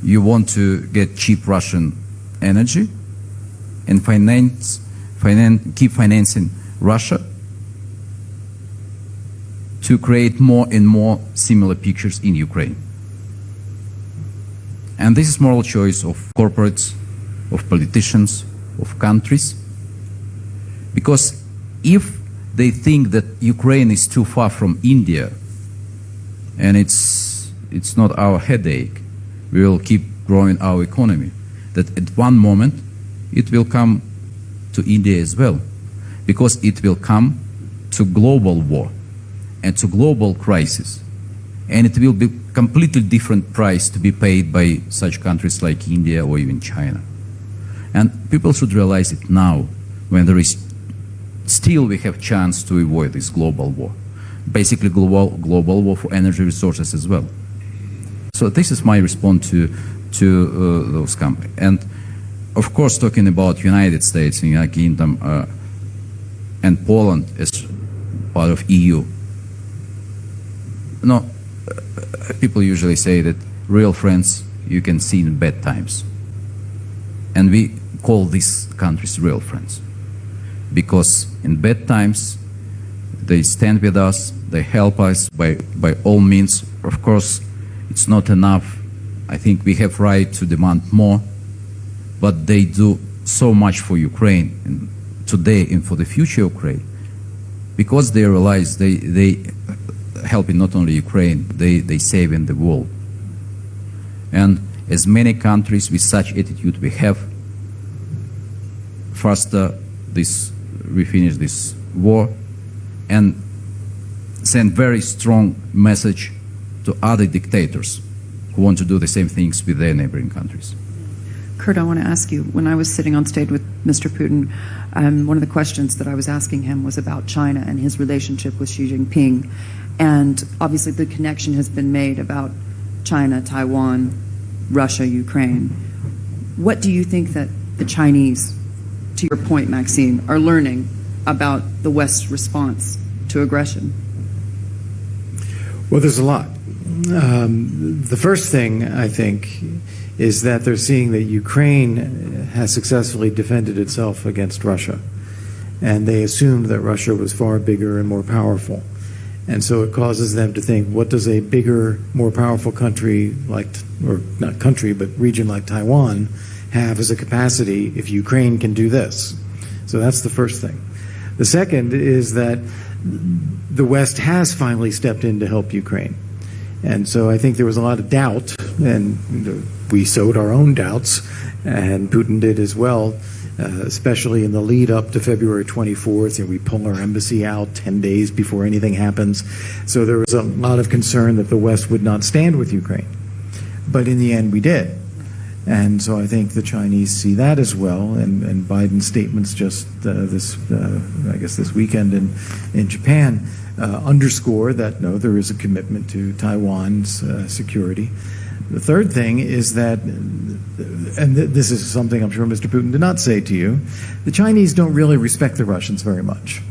[SPEAKER 4] You want to get cheap Russian energy and keep financing Russia to create more and more similar pictures in Ukraine. And this is moral choice of corporates, of politicians, of countries. Because if they think that Ukraine is too far from India and it's not our headache, we will keep growing our economy, that at one moment it will come to India as well, because it will come to global war and to global crisis, and it will be completely different price to be paid by such countries like India or even China. And people should realize it now, when there is still we have chance to avoid this global war, basically global war for energy resources as well. So this is my response to those companies. And of course, talking about United States, United Kingdom, and Poland as part of EU. No, people usually say that real friends you can see in bad times, and we call these countries real friends, because in bad times they stand with us, they help us by all means. Of course, it's not enough I think we have right to demand more, but they do so much for Ukraine and today and for the future Ukraine, because they realize they helping not only Ukraine, they saving the world. And as many countries with such attitude we have, faster we finish this war and send very strong message to other dictators who want to do the same things with their neighboring countries.
[SPEAKER 1] Kurt, I want to ask you, when I was sitting on stage with Mr. Putin, one of the questions that I was asking him was about China and his relationship with Xi Jinping. And obviously the connection has been made about China, Taiwan, Russia, Ukraine. What do you think that the Chinese, to your point, Maxine, are learning about the West's response to aggression?
[SPEAKER 2] Well, there's a lot. The first thing, I think, is that they're seeing that Ukraine has successfully defended itself against Russia. And they assumed that Russia was far bigger and more powerful. And so it causes them to think, what does a bigger, more powerful country like, or not country, but region like Taiwan have as a capacity if Ukraine can do this? So that's the first thing. The second is that the West has finally stepped in to help Ukraine. And so I think there was a lot of doubt, and we sowed our own doubts, and Putin did as well, especially in the lead up to February 24th, and we pull our embassy out 10 days before anything happens. So there was a lot of concern that the West would not stand with Ukraine. But in the end, we did. And so I think the Chinese see that as well, and Biden's statements just this weekend in Japan underscore that, no, there is a commitment to Taiwan's security. The third thing is that, and this is something I'm sure Mr. Putin did not say to you, the Chinese don't really respect the Russians very much.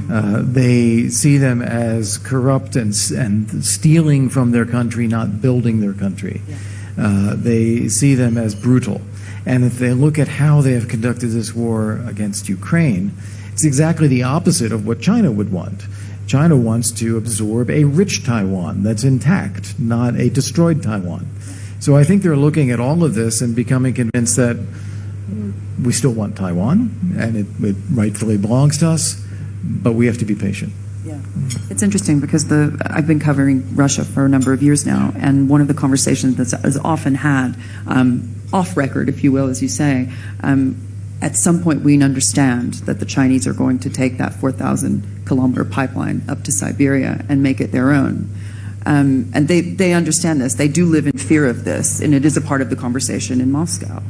[SPEAKER 2] They see them as corrupt and stealing from their country, not building their country. They see them as brutal. And if they look at how they have conducted this war against Ukraine, it's exactly the opposite of what China would want. China wants to absorb a rich Taiwan that's intact, not a destroyed Taiwan. So I think they're looking at all of this and becoming convinced that we still want Taiwan, and it rightfully belongs to us, but we have to be patient.
[SPEAKER 1] Yeah, it's interesting because I've been covering Russia for a number of years now, and one of the conversations that's often had, off record, if you will, as you say, at some point we understand that the Chinese are going to take that 4,000-kilometer pipeline up to Siberia and make it their own. And they understand this. They do live in fear of this, and it is a part of the conversation in Moscow.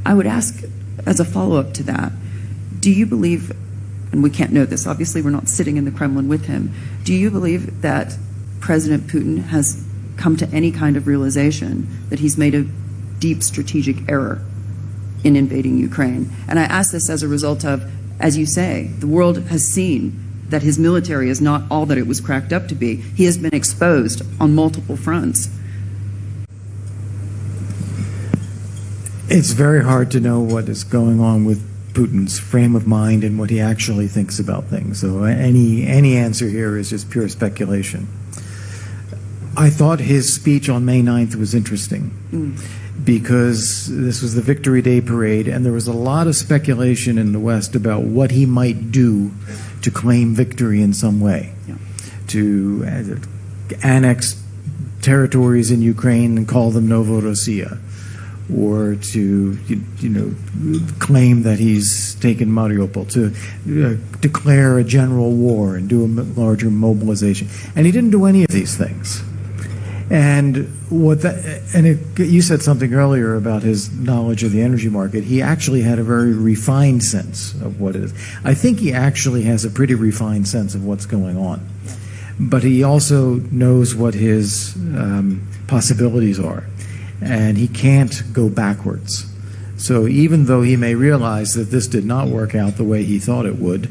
[SPEAKER 1] I would ask, as a follow-up to that, do you believe, and we can't know this, obviously we're not sitting in the Kremlin with him, do you believe that President Putin has come to any kind of realization that he's made a deep strategic error in invading Ukraine? And I ask this as a result of, as you say, the world has seen that his military is not all that it was cracked up to be. He has been exposed on multiple fronts.
[SPEAKER 2] It's very hard to know what is going on with Putin's frame of mind and what he actually thinks about things. So any answer here is just pure speculation. I thought his speech on May 9th was interesting because this was the Victory Day parade, and there was a lot of speculation in the West about what he might do to claim victory in some way, to annex territories in Ukraine and call them Novorossiya, or to claim that he's taken Mariupol, to declare a general war and do a larger mobilization. And he didn't do any of these things. And you said something earlier about his knowledge of the energy market. He actually had a very refined sense of what it is. I think he actually has a pretty refined sense of what's going on. But he also knows what his possibilities are. And he can't go backwards. So even though he may realize that this did not work out the way he thought it would,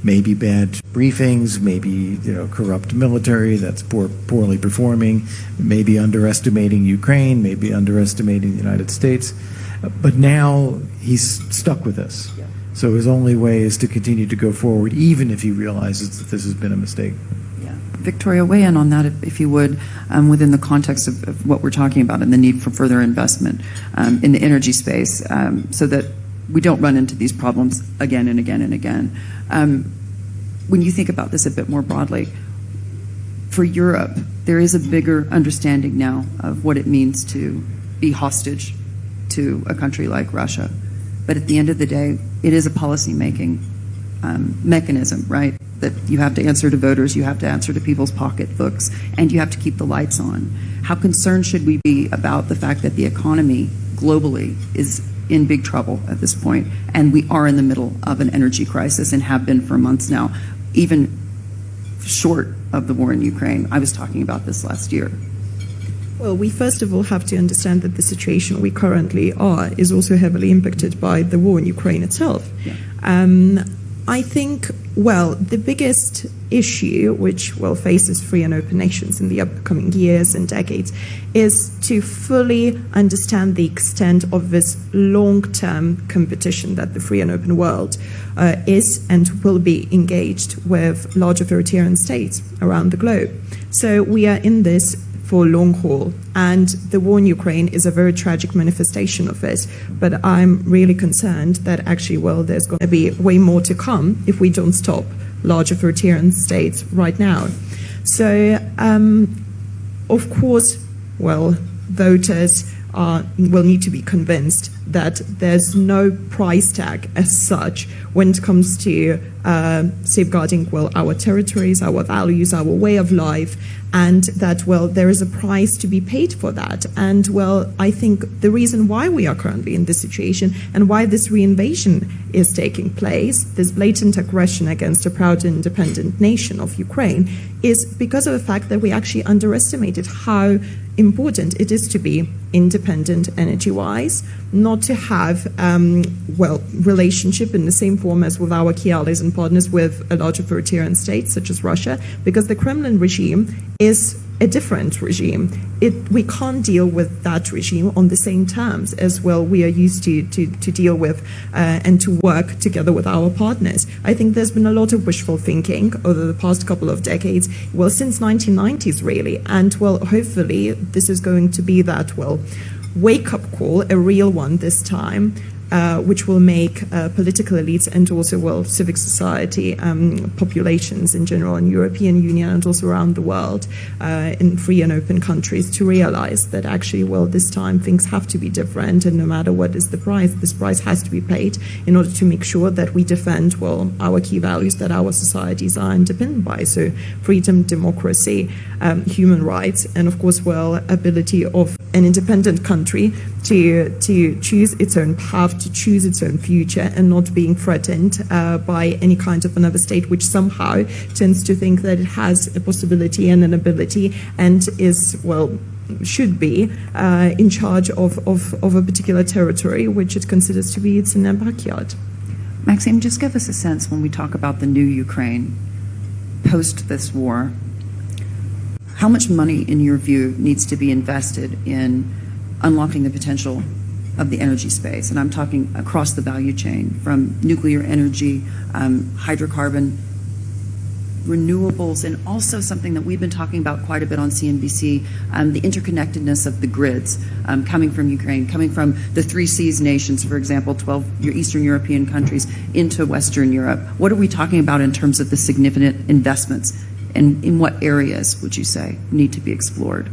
[SPEAKER 2] maybe bad briefings, maybe corrupt military that's poorly performing, maybe underestimating Ukraine, maybe underestimating the United States, but now he's stuck with this. So his only way is to continue to go forward, even if he realizes that this has been a mistake.
[SPEAKER 1] Yeah. Victoria, weigh in on that, if you would, within the context of what we're talking about and the need for further investment in the energy space, so that we don't run into these problems again and again and again. When you think about this a bit more broadly, for Europe, there is a bigger understanding now of what it means to be hostage to a country like Russia. But at the end of the day, it is a policy-making mechanism, right? That you have to answer to voters, you have to answer to people's pocketbooks, and you have to keep the lights on. How concerned should we be about the fact that the economy globally is in big trouble at this point, and we are in the middle of an energy crisis and have been for months now, even short of the war in Ukraine? I was talking about this last year.
[SPEAKER 3] Well, we first of all have to understand that the situation we currently are is also heavily impacted by the war in Ukraine itself.
[SPEAKER 1] Yeah.
[SPEAKER 3] I think, well, the biggest issue which, well, faces free and open nations in the upcoming years and decades is to fully understand the extent of this long-term competition that the free and open world is and will be engaged with large authoritarian states around the globe. So we are in this for long haul, and the war in Ukraine is a very tragic manifestation of it. But I'm really concerned that actually, well, there's going to be way more to come if we don't stop large authoritarian states right now. So, of course, well, voters will need to be convinced that there's no price tag as such when it comes to safeguarding, well, our territories, our values, our way of life, and that, well, there is a price to be paid for that. And, well, I think the reason why we are currently in this situation and why this reinvasion is taking place, this blatant aggression against a proud and independent nation of Ukraine, is because of the fact that we actually underestimated how important it is to be independent energy-wise, not to have, well, relationship in the same form as with our key allies and partners with a large authoritarian state such as Russia, because the Kremlin regime is a different regime. We can't deal with that regime on the same terms as, well, we are used to deal with and to work together with our partners. I think there's been a lot of wishful thinking over the past couple of decades, well, since 1990s really, and, well, hopefully this is going to be that, well, wake-up call, a real one this time, which will make political elites and also, well, civic society populations in general in European Union and also around the world in free and open countries to realize that actually, well, this time things have to be different, and no matter what is the price, this price has to be paid in order to make sure that we defend, well, our key values that our societies are underpinned by. So freedom, democracy, human rights, and of course, well, ability of an independent country to choose its own path, to choose its own future, and not being threatened by any kind of another state which somehow tends to think that it has a possibility and an ability and is, well, should be in charge of a particular territory which it considers to be its in their backyard.
[SPEAKER 1] Maxime, just give us a sense when we talk about the new Ukraine post this war. How much money, in your view, needs to be invested in unlocking the potential of the energy space? And I'm talking across the value chain, from nuclear energy, hydrocarbon, renewables, and also something that we've been talking about quite a bit on CNBC, the interconnectedness of the grids coming from Ukraine, coming from the 3 Seas nations, for example, 12 Eastern European countries into Western Europe. What are we talking about in terms of the significant investments? And in what areas, would you say, need to be explored?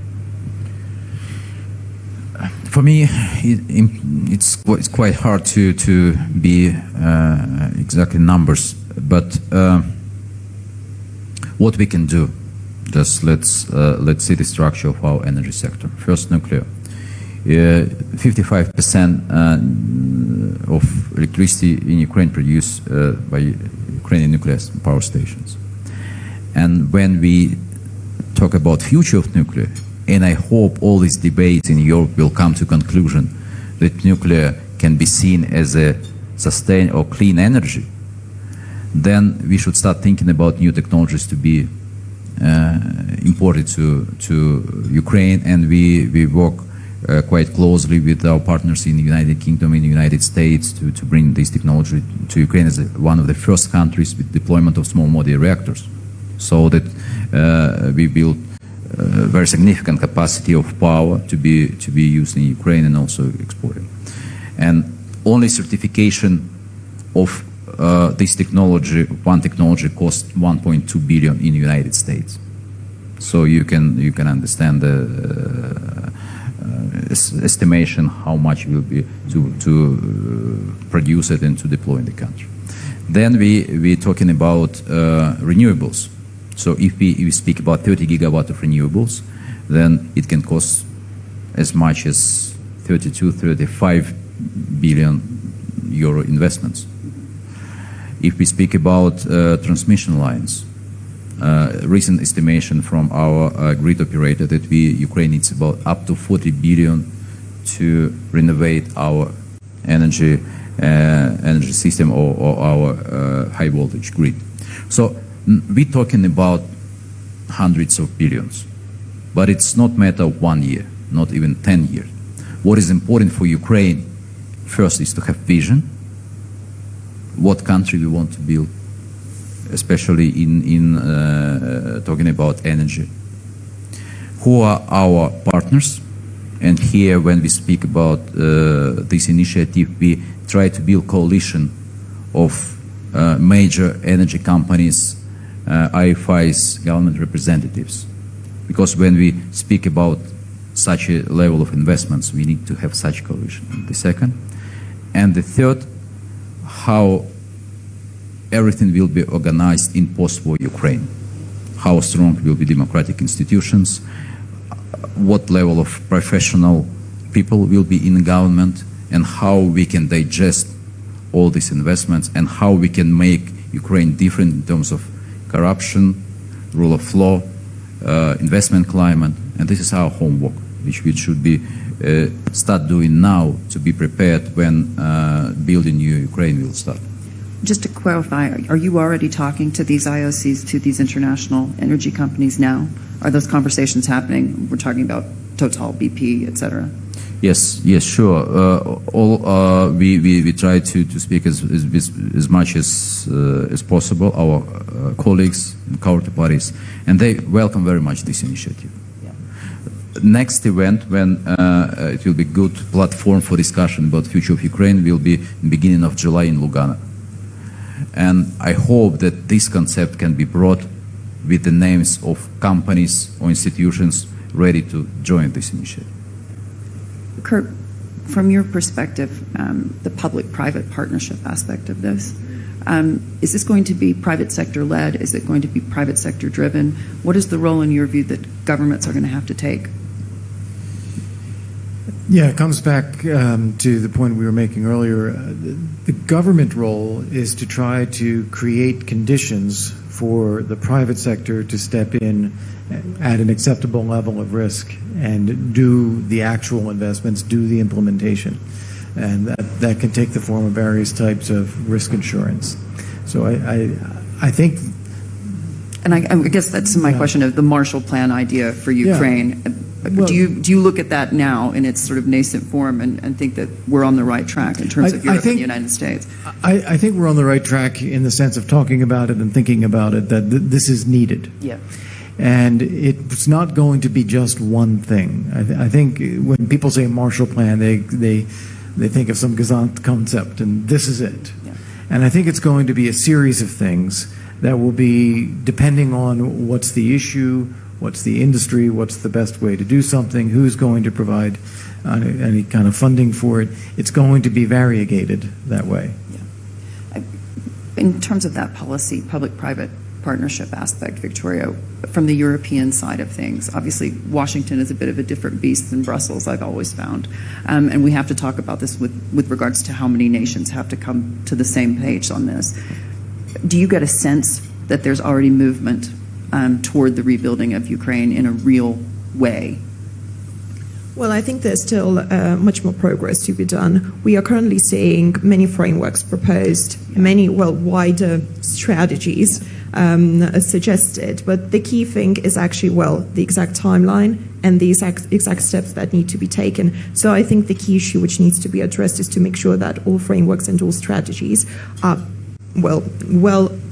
[SPEAKER 4] For me, it's quite hard to be exactly numbers, but what we can do, just let's see the structure of our energy sector. First, nuclear. 55% of electricity in Ukraine produced by Ukrainian nuclear power stations. And when we talk about future of nuclear, and I hope all these debates in Europe will come to conclusion that nuclear can be seen as a sustained or clean energy, then we should start thinking about new technologies to be imported to Ukraine, and we work quite closely with our partners in the United Kingdom, in the United States, to bring this technology to Ukraine as one of the first countries with deployment of small modular reactors. so that we build very significant capacity of power to be used in Ukraine and also exported. And only certification of this technology, one technology, costs 1.2 billion in the United States. So you can understand the estimation how much will be to produce it and to deploy in the country. Then we're talking about renewables. So if we speak about 30 gigawatt of renewables, then it can cost as much as 35 billion euro investments. If we speak about transmission lines, recent estimation from our grid operator that Ukraine needs about up to 40 billion to renovate our energy system or our high voltage grid. So we're talking about hundreds of billions, but it's not a matter of 1 year, not even 10 years. What is important for Ukraine first is to have vision, what country we want to build, especially in talking about energy. Who are our partners? And here, when we speak about this initiative, we try to build coalition of major energy companies, IFIs, government representatives. Because when we speak about such a level of investments, we need to have such coalition. The second. And the third, how everything will be organized in post-war Ukraine. How strong will be democratic institutions, what level of professional people will be in government, and how we can digest all these investments, and how we can make Ukraine different in terms of corruption, rule of law, investment climate. And this is our homework, which we should be start doing now to be prepared when building new Ukraine will start.
[SPEAKER 1] Just to clarify, are you already talking to these IOCs, to these international energy companies now? Are those conversations happening? We're talking about Total, BP, et cetera.
[SPEAKER 4] Yes, sure. We try to speak as much as possible, our colleagues and counterparties, and they welcome very much this initiative. Yeah. Next event, when it will be good platform for discussion about future of Ukraine, will be in beginning of July in Lugano. And I hope that this concept can be brought with the names of companies or institutions ready to join this initiative.
[SPEAKER 1] Kurt, from your perspective, the public-private partnership aspect of this, is this going to be private sector-led? Is it going to be private sector-driven? What is the role, in your view, that governments are going to have to take?
[SPEAKER 2] Yeah, it comes back to the point we were making earlier. The government role is to try to create conditions for the private sector to step in at an acceptable level of risk and do the actual investments, do the implementation. And that can take the form of various types of risk insurance. So I think...
[SPEAKER 1] And I guess that's my question of the Marshall Plan idea for Ukraine. Yeah. Well, do you look at that now in its sort of nascent form and think that we're on the right track in terms of Europe and the United States?
[SPEAKER 2] I think we're on the right track in the sense of talking about it and thinking about it, that this is needed.
[SPEAKER 1] Yeah.
[SPEAKER 2] And it's not going to be just one thing. I think when people say Marshall Plan, they think of some gazant concept, and this is it. Yeah. And I think it's going to be a series of things that will be depending on what's the issue, what's the industry, what's the best way to do something, who's going to provide any kind of funding for it. It's going to be variegated that way.
[SPEAKER 1] Yeah. In terms of that policy, public-private partnership aspect, Victoria, from the European side of things, obviously Washington is a bit of a different beast than Brussels, I've always found. And we have to talk about this with regards to how many nations have to come to the same page on this. Do you get a sense that there's already movement toward the rebuilding of Ukraine in a real way?
[SPEAKER 3] Well, I think there's still much more progress to be done. We are currently seeing many frameworks proposed, many, wider strategies suggested. But the key thing is actually, the exact timeline and the exact steps that need to be taken. So I think the key issue which needs to be addressed is to make sure that all frameworks and all strategies are well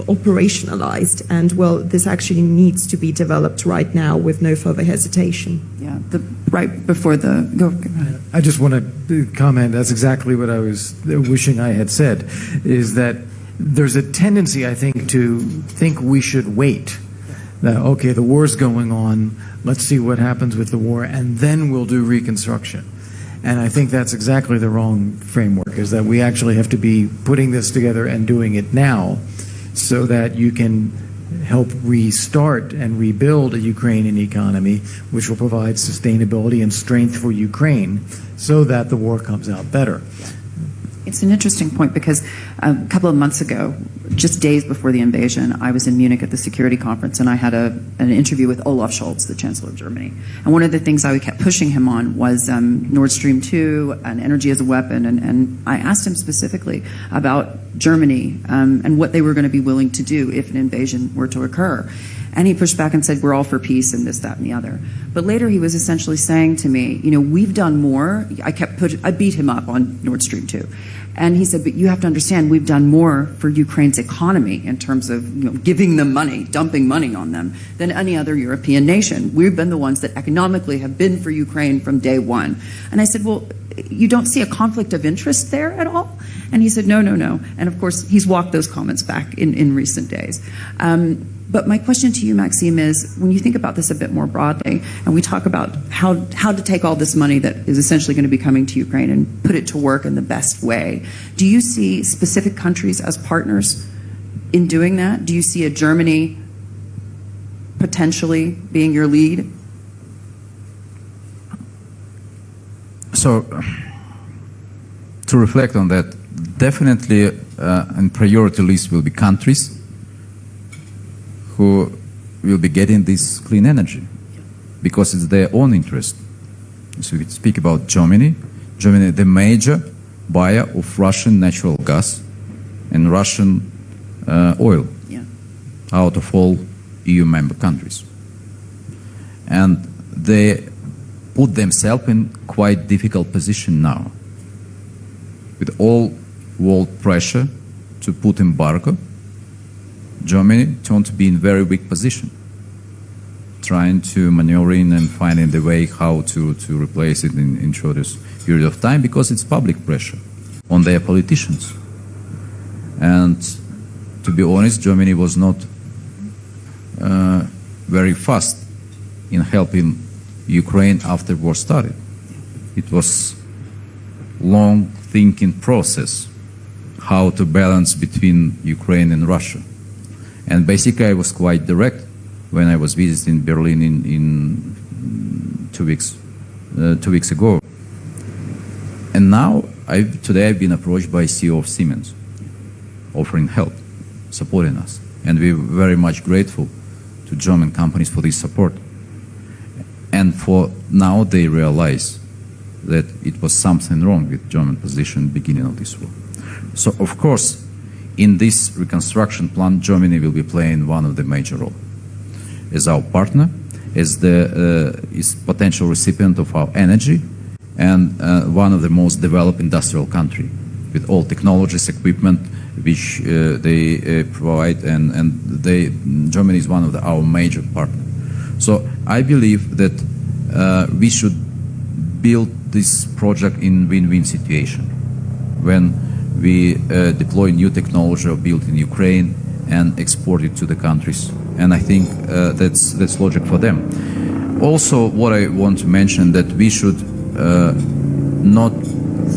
[SPEAKER 3] operationalized, and this actually needs to be developed right now with no further hesitation.
[SPEAKER 1] Yeah, right before the go.
[SPEAKER 2] I just want to comment. That's exactly what I was wishing I had said. Is that there's a tendency, I think, to think we should wait. That okay, the war's going on. Let's see what happens with the war, and then we'll do reconstruction. And I think that's exactly the wrong framework, is that we actually have to be putting this together and doing it now so that you can help restart and rebuild a Ukrainian economy, which will provide sustainability and strength for Ukraine so that the war comes out better.
[SPEAKER 1] It's an interesting point because a couple of months ago, just days before the invasion, I was in Munich at the security conference, and I had an interview with Olaf Scholz, the Chancellor of Germany. And one of the things I kept pushing him on was Nord Stream 2 and energy as a weapon. And I asked him specifically about Germany and what they were going to be willing to do if an invasion were to occur. And he pushed back and said, we're all for peace and this, that, and the other. But later he was essentially saying to me, we've done more. I beat him up on Nord Stream 2. And he said, but you have to understand, we've done more for Ukraine's economy in terms of giving them money, dumping money on them, than any other European nation. We've been the ones that economically have been for Ukraine from day one. And I said, well, you don't see a conflict of interest there at all? And he said, no. And of course, he's walked those comments back in recent days. But my question to you, Maxime, is when you think about this a bit more broadly, and we talk about how to take all this money that is essentially going to be coming to Ukraine and put it to work in the best way, do you see specific countries as partners in doing that? Do you see a Germany potentially being your lead?
[SPEAKER 4] So, to reflect on that, definitely on priority list will be countries who will be getting this clean energy because it's their own interest. So we speak about Germany, the major buyer of Russian natural gas and Russian oil out of all EU member countries. And they put themselves in quite difficult position now with all world pressure to put embargo. Germany turned to be in very weak position, trying to maneuver in and finding the way how to replace it in shortest period of time because it's public pressure on their politicians. And to be honest, Germany was not very fast in helping Ukraine after war started. It was long thinking process how to balance between Ukraine and Russia. And basically, I was quite direct when I was visiting Berlin in 2 weeks ago. And now, today I've been approached by CEO of Siemens, offering help, supporting us. And we're very much grateful to German companies for this support. And for now, they realize that it was something wrong with German position beginning of this war. So, of course, in this reconstruction plan, Germany will be playing one of the major roles as our partner, as the potential recipient of our energy, and one of the most developed industrial country with all technologies, equipment which they provide, and Germany is one of our major partners. So I believe that we should build this project in win-win situation when we deploy new technology built in Ukraine and export it to the countries. And I think that's logic for them. Also, what I want to mention that we should not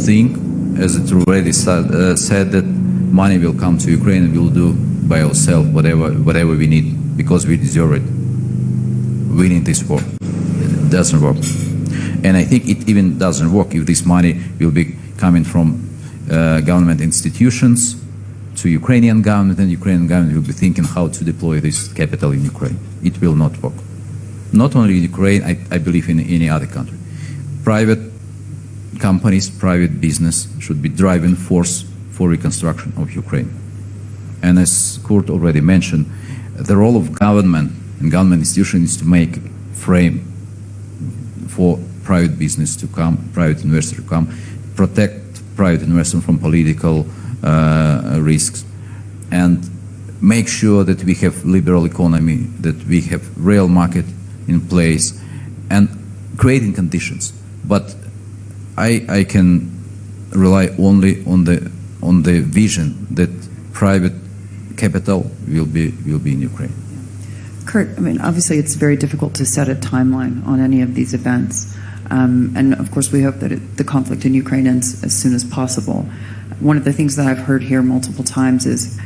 [SPEAKER 4] think, as it already said, that money will come to Ukraine and we'll do by ourselves whatever we need because we deserve it. We need this war. It doesn't work. And I think it even doesn't work if this money will be coming from government institutions to Ukrainian government, and Ukrainian government will be thinking how to deploy this capital in Ukraine. It will not work. Not only in Ukraine, I believe in any other country. Private companies, private business should be driving force for reconstruction of Ukraine. And as Kurt already mentioned, the role of government and government institutions is to make frame for private business to come, private investor to come, protect private investment from political risks, and make sure that we have liberal economy, that we have real market in place, and creating conditions. But I can rely only on the vision that private capital will be in Ukraine.
[SPEAKER 1] Kurt, I mean, obviously it's very difficult to set a timeline on any of these events. And of course, we hope that the conflict in Ukraine ends as soon as possible. One of the things that I've heard here multiple times is,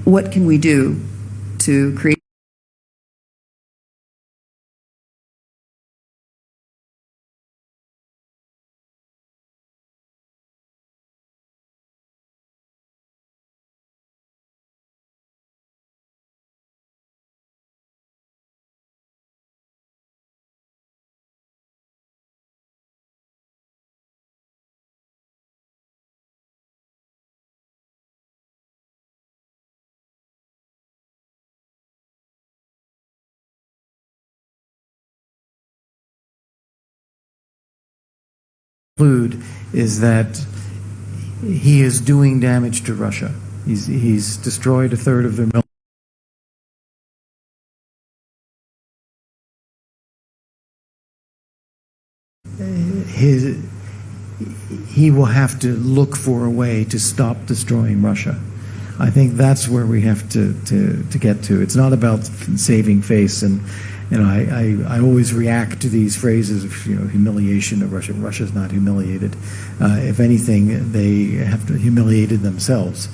[SPEAKER 1] what can we do to create
[SPEAKER 2] conclude is that he is doing damage to Russia. He's destroyed a third of their military. He will have to look for a way to stop destroying Russia. I think that's where we have to get to. It's not about saving face, and I always react to these phrases of humiliation of Russia. Russia's not humiliated. If anything, they have humiliated themselves.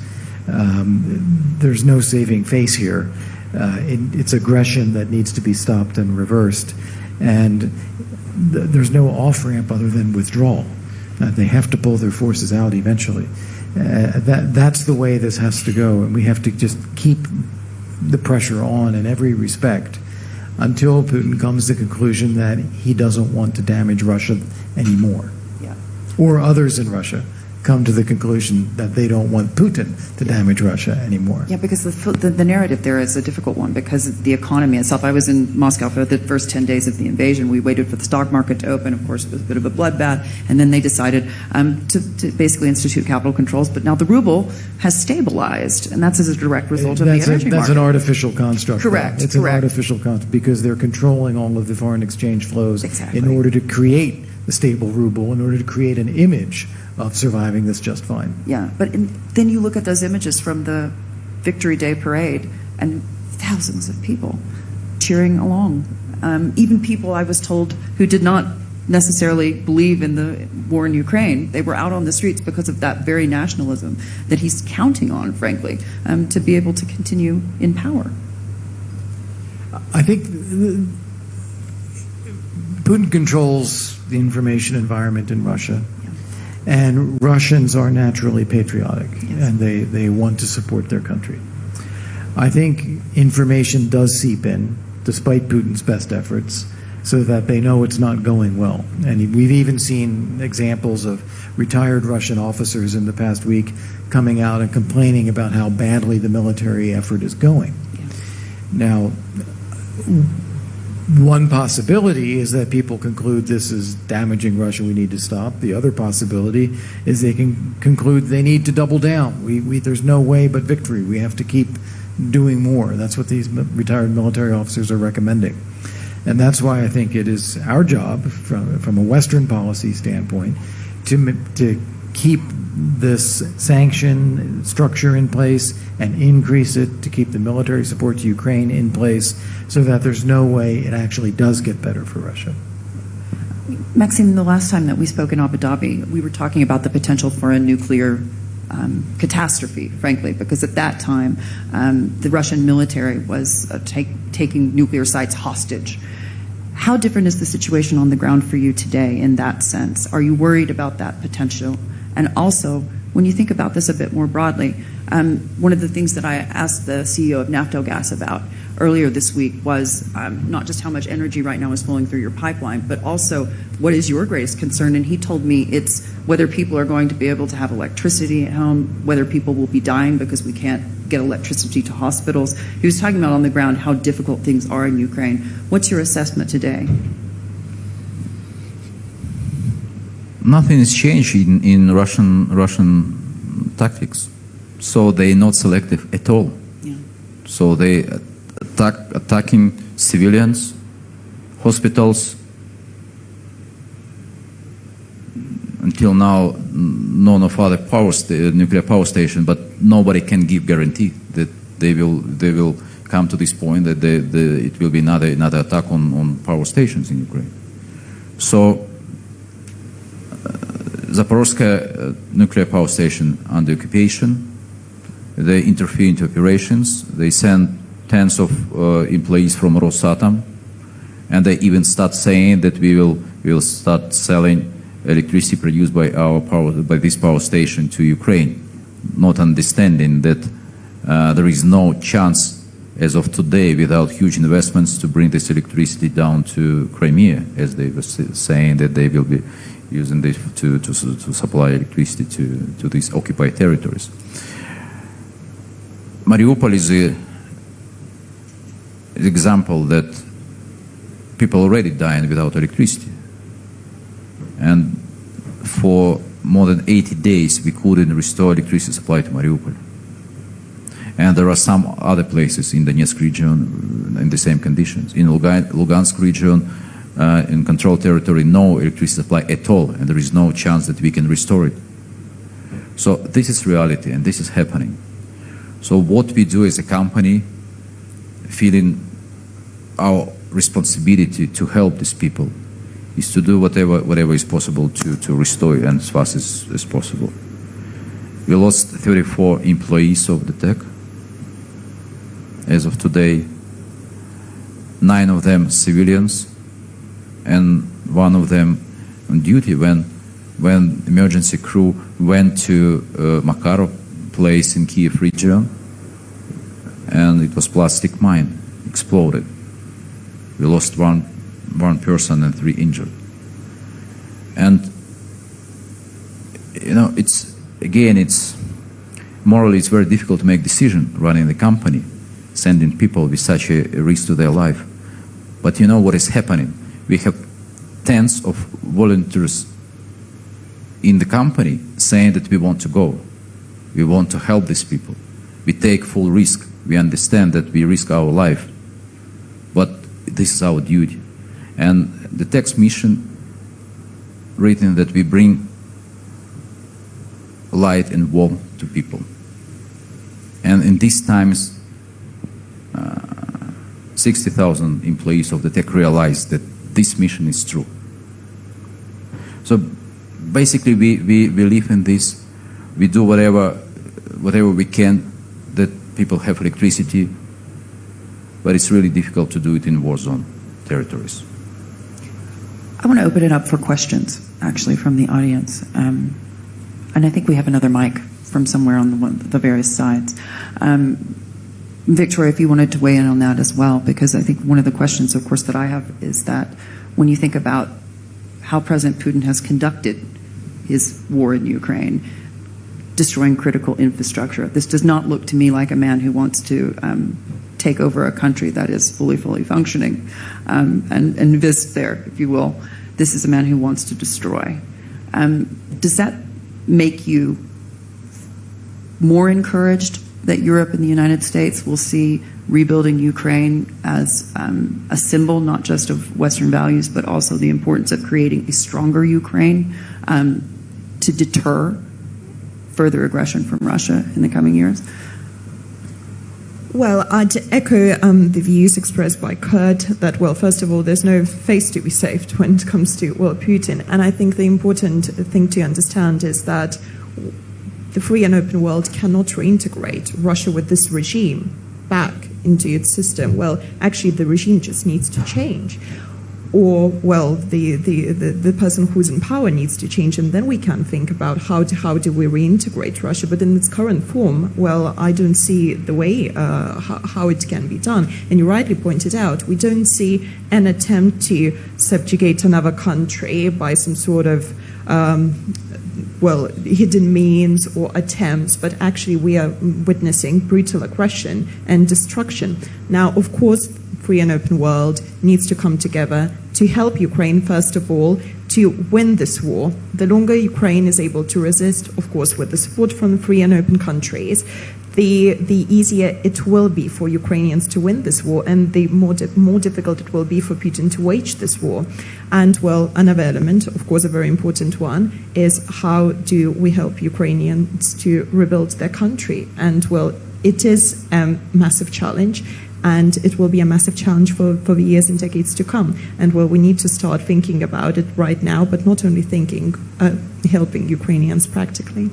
[SPEAKER 2] There's no saving face here. It's aggression that needs to be stopped and reversed, and there's no off-ramp other than withdrawal. They have to pull their forces out eventually. That's the way this has to go, and we have to just keep the pressure on in every respect until Putin comes to the conclusion that he doesn't want to damage Russia anymore.
[SPEAKER 1] Yeah.
[SPEAKER 2] Or others in Russia come to the conclusion that they don't want Putin to damage Russia anymore.
[SPEAKER 1] Yeah, because the narrative there is a difficult one because of the economy itself. I was in Moscow for the first 10 days of the invasion. We waited for the stock market to open. Of course, it was a bit of a bloodbath. And then they decided to basically institute capital controls. But now the ruble has stabilized, and that's as a direct result of the energy market.
[SPEAKER 2] That's an artificial construct.
[SPEAKER 1] Correct.
[SPEAKER 2] It's an artificial construct because they're controlling all of the foreign exchange flows in
[SPEAKER 1] Exactly.
[SPEAKER 2] order to create the stable ruble, in order to create an image of surviving this just fine.
[SPEAKER 1] Yeah, but then you look at those images from the Victory Day parade and thousands of people cheering along. Even people, I was told, who did not necessarily believe in the war in Ukraine, they were out on the streets because of that very nationalism that he's counting on, frankly, to be able to continue in power.
[SPEAKER 2] I think Putin controls the information environment in Russia. And Russians are naturally patriotic, and they want to support their country. I think information does seep in, despite Putin's best efforts, so that they know it's not going well. And we've even seen examples of retired Russian officers in the past week coming out and complaining about how badly the military effort is going. Now, one possibility is that people conclude this is damaging Russia, we need to stop. The other possibility is they can conclude they need to double down. There's no way but victory. We have to keep doing more. That's what these retired military officers are recommending. And that's why I think it is our job, from a Western policy standpoint, to keep this sanction structure in place and increase it, to keep the military support to Ukraine in place so that there's no way it actually does get better for Russia.
[SPEAKER 1] Maxime, the last time that we spoke in Abu Dhabi, we were talking about the potential for a nuclear catastrophe, frankly, because at that time the Russian military was taking nuclear sites hostage. How different is the situation on the ground for you today in that sense? Are you worried about that potential? And also, when you think about this a bit more broadly, one of the things that I asked the CEO of Naftogaz about earlier this week was not just how much energy right now is flowing through your pipeline, but also what is your greatest concern? And he told me it's whether people are going to be able to have electricity at home, whether people will be dying because we can't get electricity to hospitals. He was talking about on the ground how difficult things are in Ukraine. What's your assessment today?
[SPEAKER 4] Nothing is changed in Russian tactics. So they're not selective at all.
[SPEAKER 1] Yeah.
[SPEAKER 4] So they attacking civilians, hospitals. Until now, none of other nuclear power station, but nobody can give guarantee that they will come to this point that it will be another attack on power stations in Ukraine. So Zaporozhye nuclear power station under occupation. They interfere into operations. They send tens of employees from Rosatom, and they even start saying that we will start selling electricity produced by this power station to Ukraine, not understanding that there is no chance as of today without huge investments to bring this electricity down to Crimea, as they were saying that they will be using this to supply electricity to these occupied territories. Mariupol is an example that people already dying without electricity. And for more than 80 days, we couldn't restore electricity supply to Mariupol. And there are some other places in the Donetsk region in the same conditions. In Lugansk region, in controlled territory, no electricity supply at all, and there is no chance that we can restore it. So this is reality, and this is happening. So what we do as a company, feeling our responsibility to help these people, is to do whatever is possible to restore it as fast as possible. We lost 34 employees of the tech. As of today, 9 of them civilians, and 1 of them on duty when emergency crew went to Makarov place in Kiev region, and it was plastic mine exploded. We lost one person and 3 injured. And it's morally it's very difficult to make decision running the company, sending people with such a risk to their life. But you know what is happening? We have tens of volunteers in the company saying that we want to go. We want to help these people. We take full risk. We understand that we risk our life. But this is our duty. And the text mission written that we bring light and warmth to people. And in these times, 60,000 employees of the tech realized that this mission is true. So basically we live in this. We do whatever we can that people have electricity, but it's really difficult to do it in war zone territories.
[SPEAKER 1] I want to open it up for questions, actually, from the audience. And I think we have another mic from somewhere on the various sides. Victoria, if you wanted to weigh in on that as well, because I think one of the questions, of course, that I have is that when you think about how President Putin has conducted his war in Ukraine, destroying critical infrastructure, this does not look to me like a man who wants to take over a country that is fully functioning and invest there, if you will. This is a man who wants to destroy. Does that make you more encouraged that Europe and the United States will see rebuilding Ukraine as a symbol not just of Western values, but also the importance of creating a stronger Ukraine to deter further aggression from Russia in the coming years?
[SPEAKER 3] Well, I'd echo the views expressed by Kurt that, well, first of all, there's no face to be saved when it comes to, well, Putin. And I think the important thing to understand is that the free and open world cannot reintegrate Russia with this regime back into its system. Well, actually, the regime just needs to change. Or, well, the person who's in power needs to change, and then we can think about how do we reintegrate Russia. But in its current form, well, I don't see the way how it can be done. And you rightly pointed out, we don't see an attempt to subjugate another country by some sort of hidden means or attempts, but actually we are witnessing brutal aggression and destruction. Now, of course, free and open world needs to come together to help Ukraine, first of all, to win this war. The longer Ukraine is able to resist, of course, with the support from free and open countries, the easier it will be for Ukrainians to win this war, and the more difficult it will be for Putin to wage this war. And, well, another element, of course, a very important one, is how do we help Ukrainians to rebuild their country? And, well, it is a massive challenge, and it will be a massive challenge for the years and decades to come. And, well, we need to start thinking about it right now, but not only thinking, helping Ukrainians practically.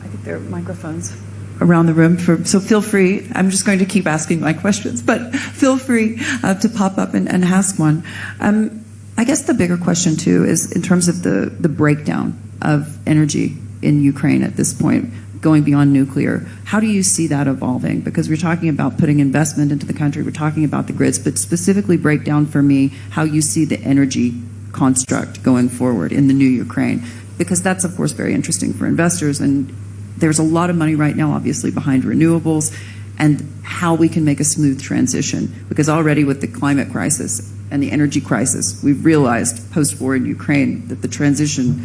[SPEAKER 1] I think there are microphones around the room, so feel free. I'm just going to keep asking my questions, but feel free to pop up and ask one. I guess the bigger question, too, is in terms of the breakdown of energy in Ukraine at this point, going beyond nuclear. How do you see that evolving? Because we're talking about putting investment into the country, we're talking about the grids, but specifically break down for me how you see the energy construct going forward in the new Ukraine. Because that's, of course, very interesting for investors, and there's a lot of money right now, obviously, behind renewables and how we can make a smooth transition. Because already with the climate crisis and the energy crisis, we've realized post-war in Ukraine that the transition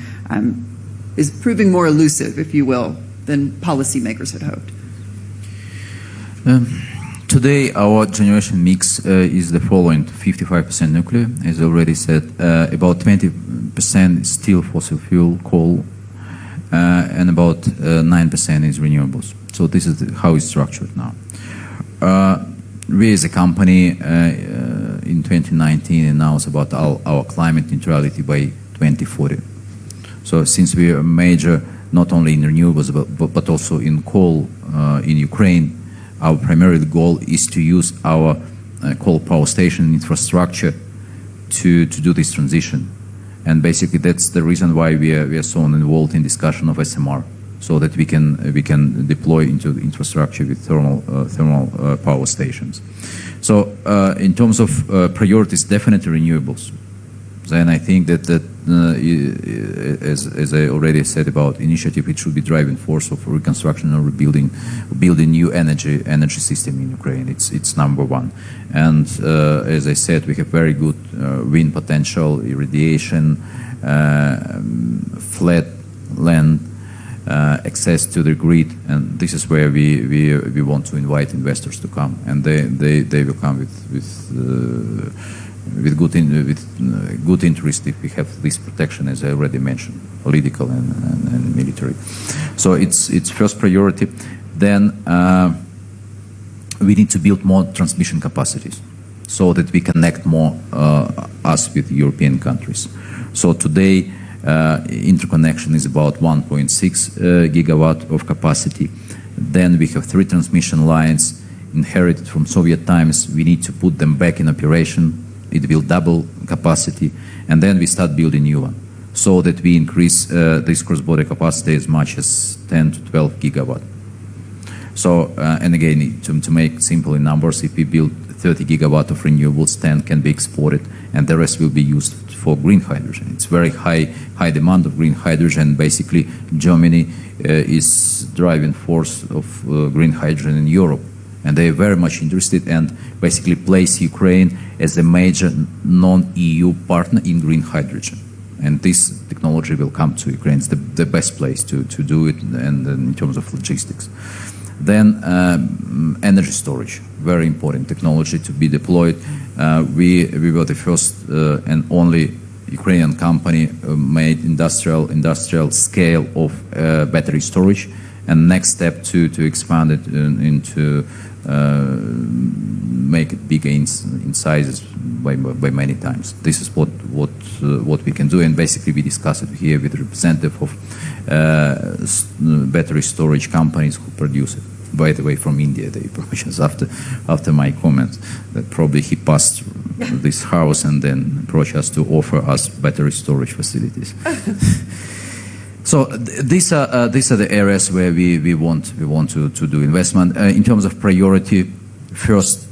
[SPEAKER 1] is proving more elusive, if you will, than policymakers had hoped.
[SPEAKER 4] Today, our generation mix is the following: 55% nuclear, as I already said, about 20% still fossil fuel, coal, and about 9% is renewables. So this is how it's structured now. We as a company in 2019 announced about our climate neutrality by 2040. So since we are major not only in renewables but also in coal in Ukraine, our primary goal is to use our coal power station infrastructure to do this transition. And basically, that's the reason why we are so involved in discussion of SMR, so that we can deploy into the infrastructure with thermal power stations. So, in terms of priorities, definitely renewables. Then I think that as I already said about initiative, it should be driving force of reconstruction or building new energy system in Ukraine. It's number one. And as I said, we have very good wind potential, irradiation, flat land, access to the grid, and this is where we want to invite investors to come, and they will come with good interest if we have this protection, as I already mentioned, political and military. So it's first priority. Then we need to build more transmission capacities so that we connect more us with European countries. So today interconnection is about 1.6 gigawatt of capacity. Then we have 3 transmission lines inherited from Soviet times. We need to put them back in operation. It will double capacity, and then we start building new one, so that we increase this cross-border capacity as much as 10 to 12 gigawatt. So, and again, to make simple in numbers, if we build 30 gigawatt of renewables, 10 can be exported, and the rest will be used for green hydrogen. It's very high demand of green hydrogen. Basically, Germany is driving force of green hydrogen in Europe. And they are very much interested and basically place Ukraine as a major non-EU partner in green hydrogen. And this technology will come to Ukraine. It's the best place to do it, and in terms of logistics. Then energy storage, very important technology to be deployed. We were the first and only Ukrainian company made industrial scale of battery storage. And next step to expand it into make it bigger in sizes by many times. This is what we can do, and basically we discuss it here with representative of battery storage companies who produce it. By the way, from India, they approached us after my comments that probably he passed this house and then approached us to offer us battery storage facilities. So these are the areas where we want to do investment. In terms of priority, first,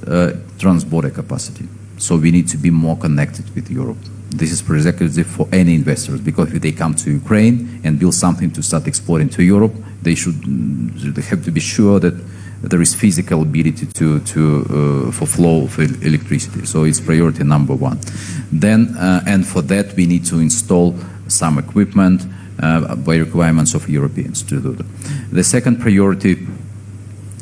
[SPEAKER 4] trans-border capacity. So we need to be more connected with Europe. This is prerequisite for any investors, because if they come to Ukraine and build something to start exporting to Europe, they have to be sure that there is physical ability for flow of electricity. So it's priority number one. Then, and for that we need to install some equipment by requirements of Europeans to do that. The second priority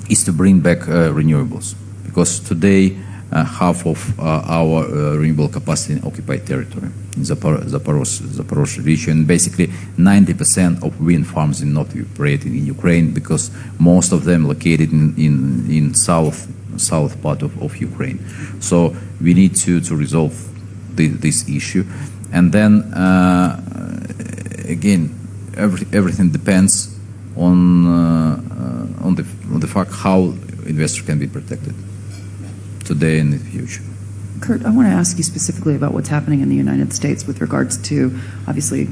[SPEAKER 4] is to bring back renewables, because today half of our renewable capacity in occupied territory in Zaporozhye region. Basically, 90% of wind farms are not operating in Ukraine, because most of them located in south part of Ukraine. So we need to resolve this issue, and then again, everything depends on the fact how investors can be protected today and in the future.
[SPEAKER 1] Kurt, I want to ask you specifically about what's happening in the United States with regards to, obviously,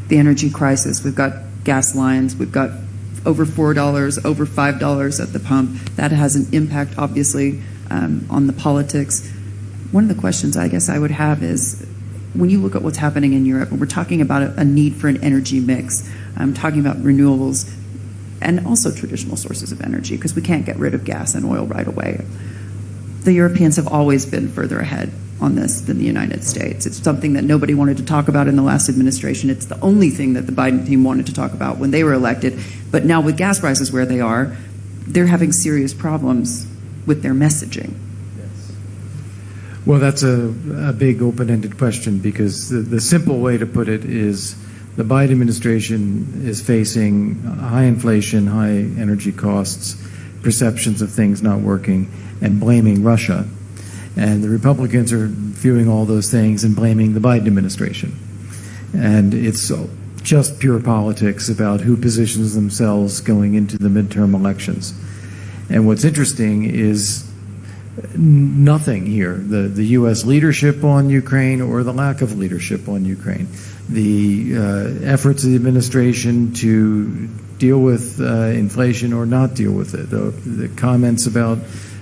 [SPEAKER 1] the energy crisis. We've got gas lines, we've got over $4, over $5 at the pump. That has an impact, obviously, on the politics. One of the questions I guess I would have is, when you look at what's happening in Europe, and we're talking about a need for an energy mix, I'm talking about renewables and also traditional sources of energy, because we can't get rid of gas and oil right away. The Europeans have always been further ahead on this than the United States. It's something that nobody wanted to talk about in the last administration. It's the only thing that the Biden team wanted to talk about when they were elected. But now with gas prices where they are, they're having serious problems with their messaging.
[SPEAKER 2] Well, that's a big open-ended question, because the simple way to put it is the Biden administration is facing high inflation, high energy costs, perceptions of things not working, and blaming Russia. And the Republicans are viewing all those things and blaming the Biden administration. And it's just pure politics about who positions themselves going into the midterm elections. And what's interesting is nothing here, the U.S. leadership on Ukraine or the lack of leadership on Ukraine, the efforts of the administration to deal with inflation or not deal with it, the comments about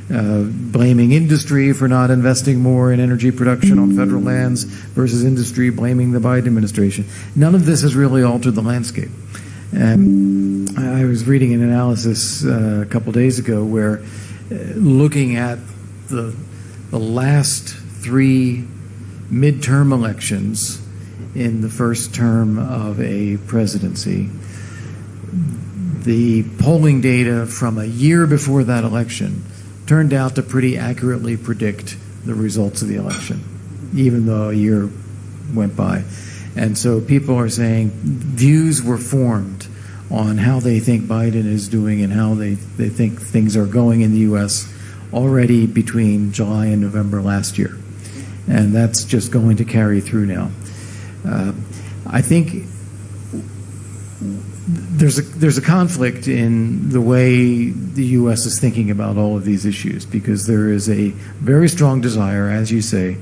[SPEAKER 2] blaming industry for not investing more in energy production on federal lands versus industry blaming the Biden administration. None of this has really altered the landscape. I was reading an analysis a couple days ago where looking at the last three midterm elections in the first term of a presidency, the polling data from a year before that election turned out to pretty accurately predict the results of the election, even though a year went by. And so people are saying views were formed on how they think Biden is doing and how they think things are going in the U.S. already between July and November last year. And that's just going to carry through now. I think there's a conflict in the way the U.S. is thinking about all of these issues, because there is a very strong desire, as you say,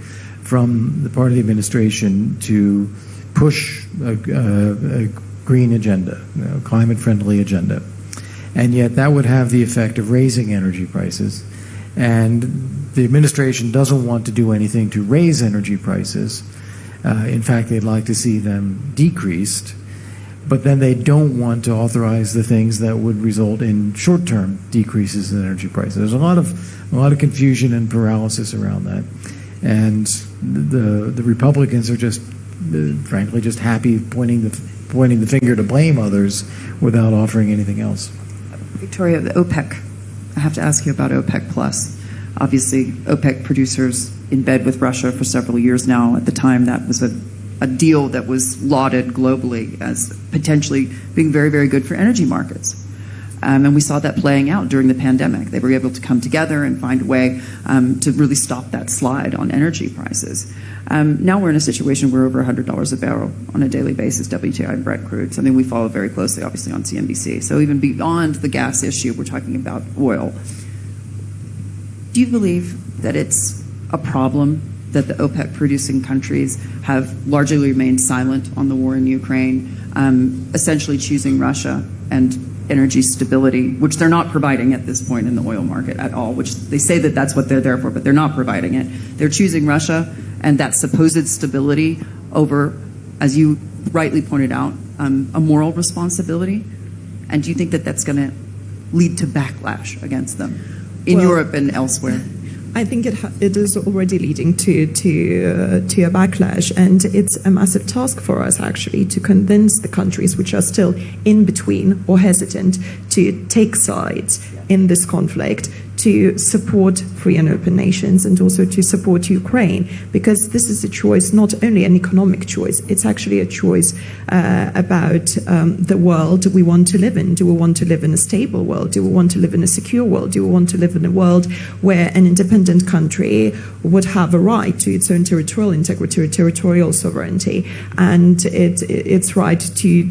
[SPEAKER 2] from the part of the administration to push a green agenda, climate-friendly agenda. And yet that would have the effect of raising energy prices. And the administration doesn't want to do anything to raise energy prices. In fact, they'd like to see them decreased. But then they don't want to authorize the things that would result in short-term decreases in energy prices. There's a lot of confusion and paralysis around that, and the Republicans are just, frankly, just happy pointing the finger to blame others without offering anything else.
[SPEAKER 1] Victoria, the OPEC. I have to ask you about OPEC Plus. Obviously, OPEC producers in bed with Russia for several years now. At the time, that was a deal that was lauded globally as potentially being very, very good for energy markets. And we saw that playing out during the pandemic. They were able to come together and find a way to really stop that slide on energy prices. Now we're in a situation where over $100 a barrel on a daily basis, WTI and Brent crude, something we follow very closely, obviously, on CNBC. So even beyond the gas issue, we're talking about oil. Do you believe that it's a problem that the OPEC producing countries have largely remained silent on the war in Ukraine, essentially choosing Russia and energy stability, which they're not providing at this point in the oil market at all, which they say that that's what they're there for, but they're not providing it. They're choosing Russia and that supposed stability over, as you rightly pointed out, a moral responsibility. And do you think that that's going to lead to backlash against them in
[SPEAKER 3] Well,
[SPEAKER 1] Europe and elsewhere?
[SPEAKER 3] I think it is already leading to a backlash, and it's a massive task for us actually to convince the countries which are still in between or hesitant to take sides in this conflict, to support free and open nations and also to support Ukraine, because this is a choice, not only an economic choice, it's actually a choice about the world we want to live in. Do we want to live in a stable world? Do we want to live in a secure world? Do we want to live in a world where an independent country would have a right to its own territorial integrity, territorial sovereignty, and its right to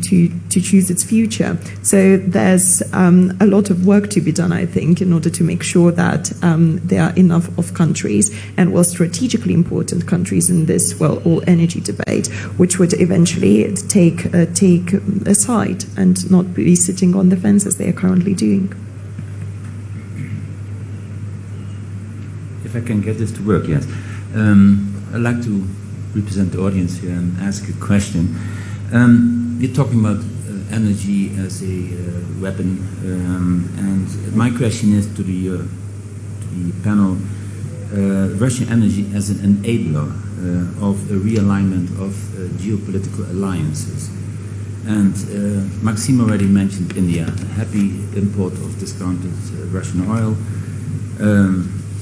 [SPEAKER 3] choose its future? So there's a lot of work to be done, I think, in order to make sure that there are enough of countries, and strategically important countries in this all energy debate, which would eventually take a side and not be sitting on the fence as they are currently doing.
[SPEAKER 5] If I can get this to work, yes. I'd like to represent the audience here and ask a question. You're talking about energy as a weapon, and my question is to the panel: Russian energy as an enabler of a realignment of geopolitical alliances. And Maxime already mentioned India, happy import of discounted Russian oil.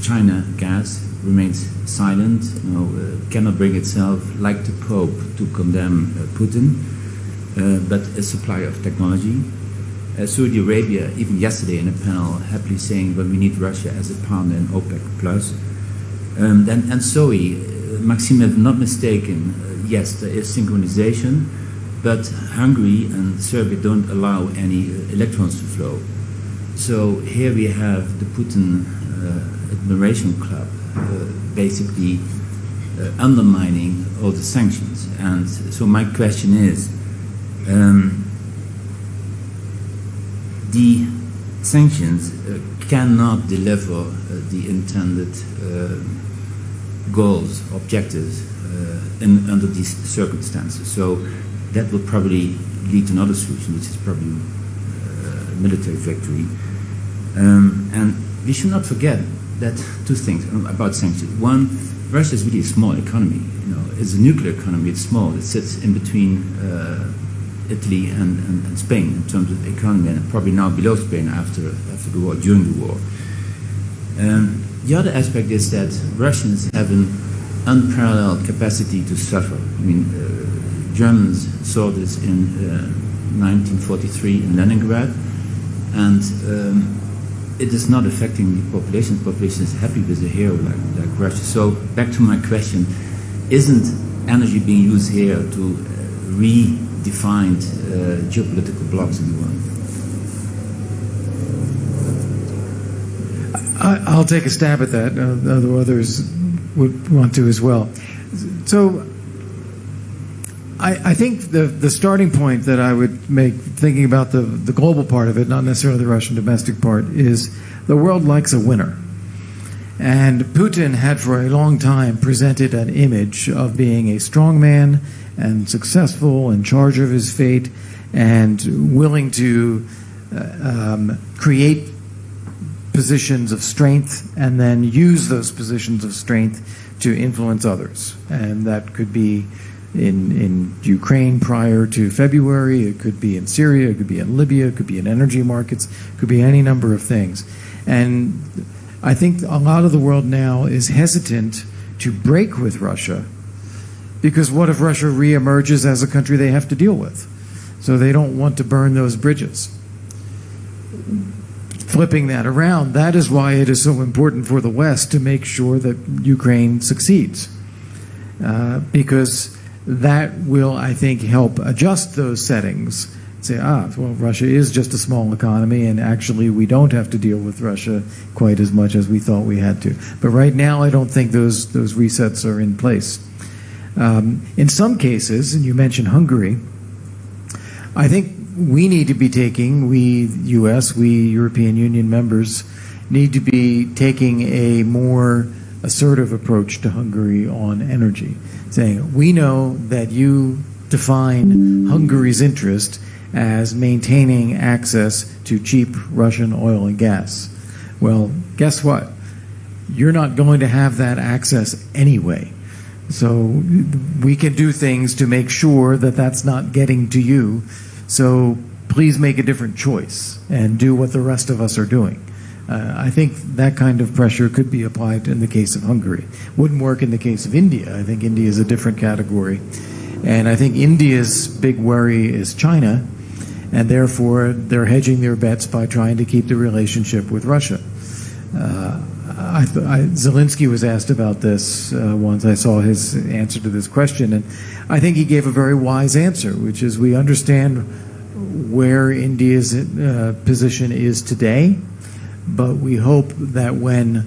[SPEAKER 5] China gas remains silent, cannot bring itself, like the Pope, to condemn Putin, but a supplier of technology. Saudi Arabia, even yesterday in a panel, happily saying, well, we need Russia as a partner in OPEC+. And so, Maxime, if not mistaken, yes, there is synchronization, but Hungary and Serbia don't allow any electrons to flow. So here we have the Putin admiration club basically undermining all the sanctions. And so my question is, the sanctions cannot deliver the intended goals, objectives under these circumstances. So that will probably lead to another solution, which is probably military victory. And we should not forget that two things about sanctions. One, Russia is really a small economy. It's a nuclear economy. It's small. It sits in between Italy and Spain in terms of economy, and probably now below Spain after the war, during the war. The other aspect is that Russians have an unparalleled capacity to suffer. I mean, Germans saw this in 1943 in Leningrad, and it is not affecting the population. The population is happy with a hero like Russia. So back to my question, isn't energy being used here to redefine geopolitical blocks in the world?
[SPEAKER 2] I'll take a stab at that. Others would want to as well. So I think the starting point that I would make, thinking about the global part of it, not necessarily the Russian domestic part, is the world likes a winner. And Putin had for a long time presented an image of being a strong man and successful, in charge of his fate, and willing to create positions of strength and then use those positions of strength to influence others. And that could be in Ukraine prior to February, it could be in Syria, it could be in Libya, it could be in energy markets, it could be any number of things. And I think a lot of the world now is hesitant to break with Russia, because what if Russia reemerges as a country they have to deal with? So they don't want to burn those bridges. Flipping that around, that is why it is so important for the West to make sure that Ukraine succeeds. Because that will, I think, help adjust those settings. Say, well, Russia is just a small economy, and actually we don't have to deal with Russia quite as much as we thought we had to. But right now, I don't think those resets are in place. In some cases, and you mentioned Hungary, I think we need to be taking, we U.S., we European Union members, need to be taking a more assertive approach to Hungary on energy, saying, we know that you define Hungary's interest as maintaining access to cheap Russian oil and gas. Well, guess what? You're not going to have that access anyway. So we can do things to make sure that that's not getting to you. So please make a different choice and do what the rest of us are doing. I think that kind of pressure could be applied in the case of Hungary. Wouldn't work in the case of India. I think India is a different category. And I think India's big worry is China, and therefore they're hedging their bets by trying to keep the relationship with Russia. Zelensky was asked about this once. I saw his answer to this question, and I think he gave a very wise answer, which is we understand where India's position is today, but we hope that when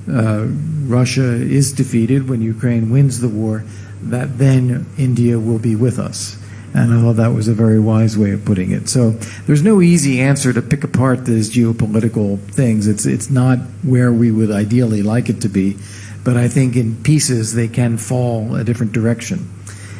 [SPEAKER 2] Russia is defeated, when Ukraine wins the war, that then India will be with us. And I thought that was a very wise way of putting it. So there's no easy answer to pick apart these geopolitical things. It's not where we would ideally like it to be, but I think in pieces they can fall a different direction.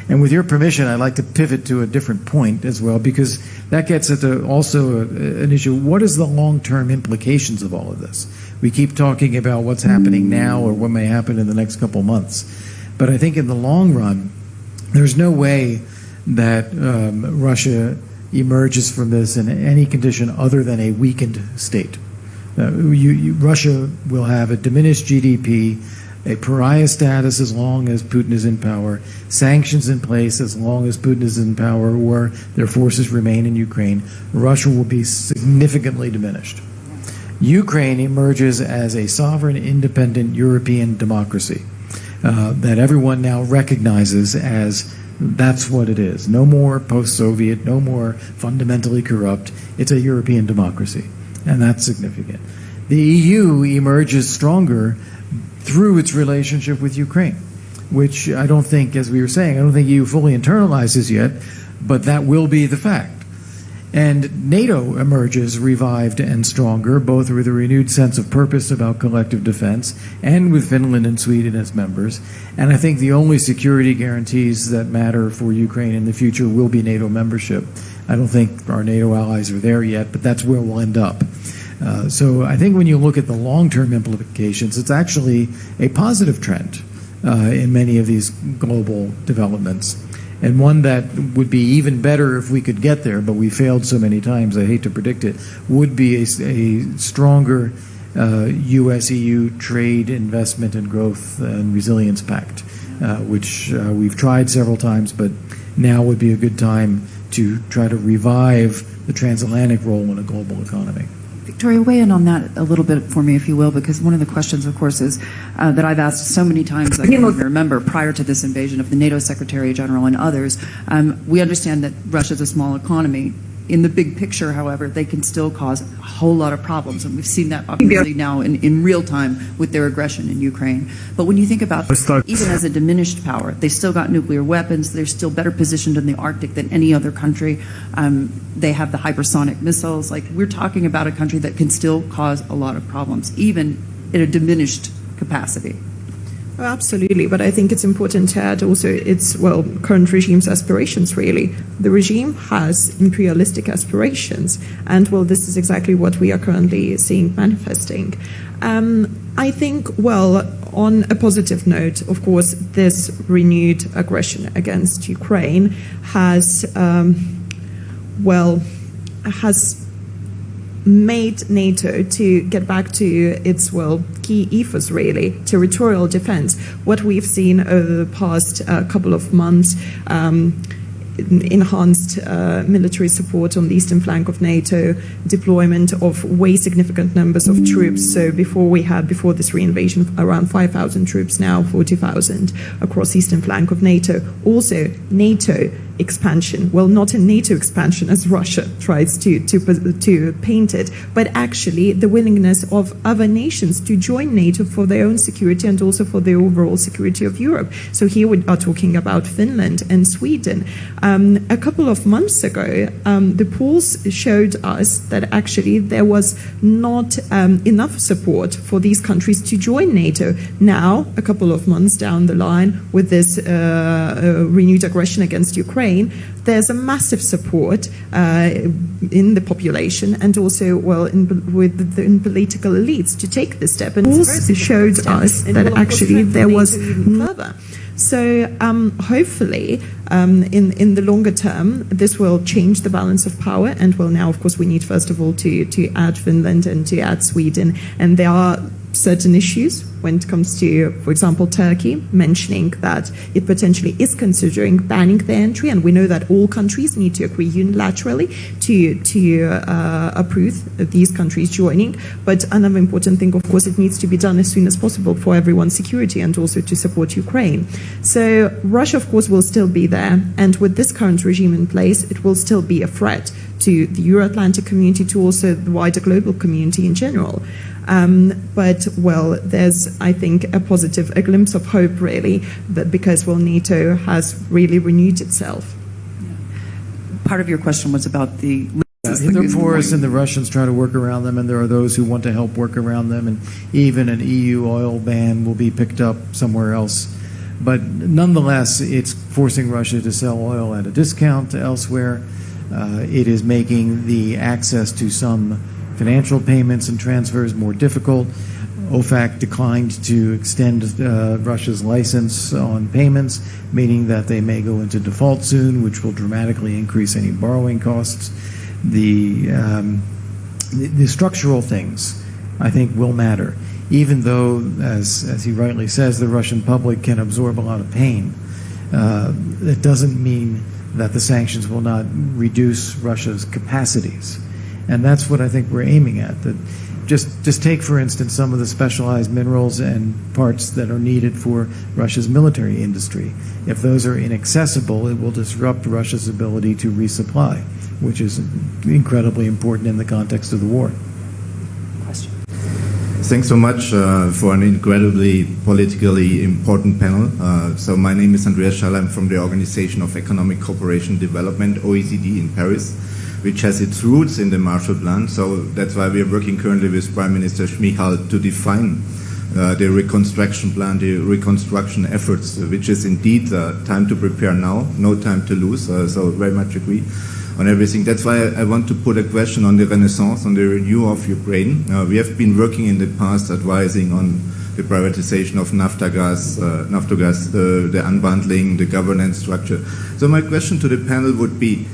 [SPEAKER 2] And with your permission, I'd like to pivot to a different point as well, because that gets at also an issue. What is the long-term implications of all of this? We keep talking about what's happening now or what may happen in the next couple months. But I think in the long run, there's no way that Russia emerges from this in any condition other than a weakened state. Russia will have a diminished GDP, a pariah status as long as Putin is in power, sanctions in place as long as Putin is in power or their forces remain in Ukraine. Russia will be significantly diminished. Ukraine emerges as a sovereign, independent European democracy that everyone now recognizes as that's what it is. No more post-Soviet, no more fundamentally corrupt. It's a European democracy, and that's significant. The EU emerges stronger through its relationship with Ukraine, which I don't think, as we were saying, I don't think EU fully internalizes yet, but that will be the fact. And NATO emerges revived and stronger, both with a renewed sense of purpose about collective defense and with Finland and Sweden as members. And I think the only security guarantees that matter for Ukraine in the future will be NATO membership. I don't think our NATO allies are there yet, but that's where we'll end up. So I think when you look at the long-term implications, it's actually a positive trend in many of these global developments. And one that would be even better if we could get there, but we failed so many times, I hate to predict it, would be a stronger U.S.-EU trade, investment, and growth and resilience pact, which we've tried several times, but now would be a good time to try to revive the transatlantic role in a global economy.
[SPEAKER 1] Victoria, weigh in on that a little bit for me, if you will, because one of the questions, of course, is that I've asked so many times, I can't even remember, prior to this invasion of the NATO Secretary General and others. We understand that Russia's a small economy. In the big picture, however, they can still cause a whole lot of problems, and we've seen that obviously now in real time with their aggression in Ukraine. But when you think about even as a diminished power, they still got nuclear weapons. They're still better positioned in the Arctic than any other country. They have the hypersonic missiles. Like, we're talking about a country that can still cause a lot of problems, even in a diminished capacity.
[SPEAKER 3] Oh, absolutely, but I think it's important to add also its, well, current regime's aspirations, really. The regime has imperialistic aspirations, and, well, this is exactly what we are currently seeing manifesting. I think, well, on a positive note, of course, this renewed aggression against Ukraine has, has made NATO to get back to its, well, key ethos, really, territorial defense. What we've seen over the past couple of months, enhanced military support on the eastern flank of NATO, deployment of way significant numbers of troops. So before this reinvasion, around 5,000 troops, now 40,000 across the eastern flank of NATO. Also, NATO expansion. Well, not a NATO expansion as Russia tries to paint it, but actually the willingness of other nations to join NATO for their own security and also for the overall security of Europe. So here we are talking about Finland and Sweden. A couple of months ago, the polls showed us that actually there was not enough support for these countries to join NATO. Now, a couple of months down the line, with this renewed aggression against Ukraine, Ukraine, there's a massive support in the population and also, well, in political elites to take this step. And also showed us that actually there was further. So hopefully, in the longer term, this will change the balance of power. And well, now, of course, we need, first of all, to add Finland and to add Sweden. And there are certain issues when it comes to, for example, Turkey, mentioning that it potentially is considering banning their entry. And we know that all countries need to agree unilaterally to approve these countries joining. But another important thing, of course, it needs to be done as soon as possible for everyone's security and also to support Ukraine. So Russia, of course, will still be there. And with this current regime in place, it will still be a threat to the Euro-Atlantic community, to also the wider global community in general. But, well, there's, I think, a glimpse of hope, really, that because, well, NATO has really renewed itself.
[SPEAKER 1] Part of your question was about the...
[SPEAKER 2] They're porous and the Russians try to work around them, and there are those who want to help work around them, and even an EU oil ban will be picked up somewhere else. But nonetheless, it's forcing Russia to sell oil at a discount elsewhere. It is making the access to some financial payments and transfers more difficult. OFAC declined to extend Russia's license on payments, meaning that they may go into default soon, which will dramatically increase any borrowing costs. The structural things, I think, will matter, even though, as he rightly says, the Russian public can absorb a lot of pain. It doesn't mean that the sanctions will not reduce Russia's capacities. And that's what I think we're aiming at. That just take, for instance, some of the specialized minerals and parts that are needed for Russia's military industry. If those are inaccessible, it will disrupt Russia's ability to resupply, which is incredibly important in the context of the war.
[SPEAKER 6] Thanks so much for an incredibly politically important panel. So my name is Andreas Schall. I'm from the Organization of Economic Cooperation Development, OECD, in Paris, which has its roots in the Marshall Plan. So that's why we are working currently with Prime Minister Schmichal to define the reconstruction plan, the reconstruction efforts, which is indeed time to prepare now, no time to lose. So very much agree on everything. That's why I want to put a question on the renaissance, on the renewal of Ukraine. We have been working in the past advising on the privatization of Naftogaz, the unbundling, the governance structure. So my question to the panel would be,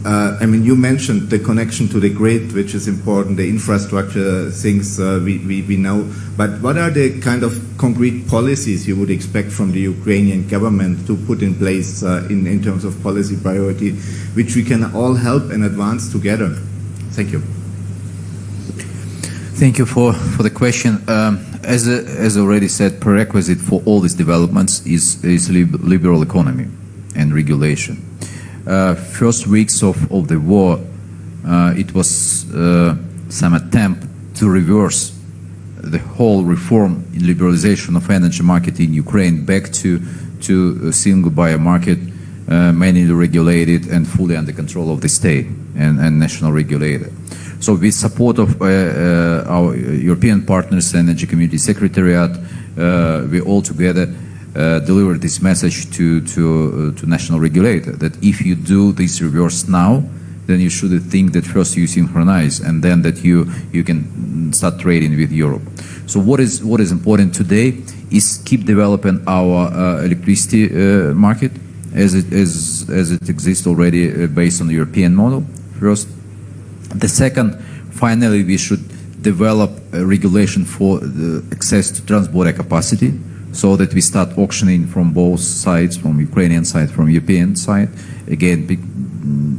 [SPEAKER 6] I mean, you mentioned the connection to the grid, which is important, the infrastructure things we know, but what are the kind of concrete policies you would expect from the Ukrainian government to put in place in terms of policy priority, which we can all help and advance together? Thank you.
[SPEAKER 4] Thank you for the question. As already said, prerequisite for all these developments is liberal economy and regulation. First weeks of the war, it was some attempt to reverse the whole reform in liberalization of energy market in Ukraine back to a single buyer market, manually regulated and fully under control of the state and national regulator. So with support of our European partners, Energy Community Secretariat, we all together deliver this message to national regulator that if you do this reverse now, then you should think that first you synchronize and then that you can start trading with Europe. So what is important today is keep developing our electricity market as it exists already based on the European model first. The second, finally, we should develop a regulation for the access to transborder capacity, so that we start auctioning from both sides, from Ukrainian side, from European side. Again,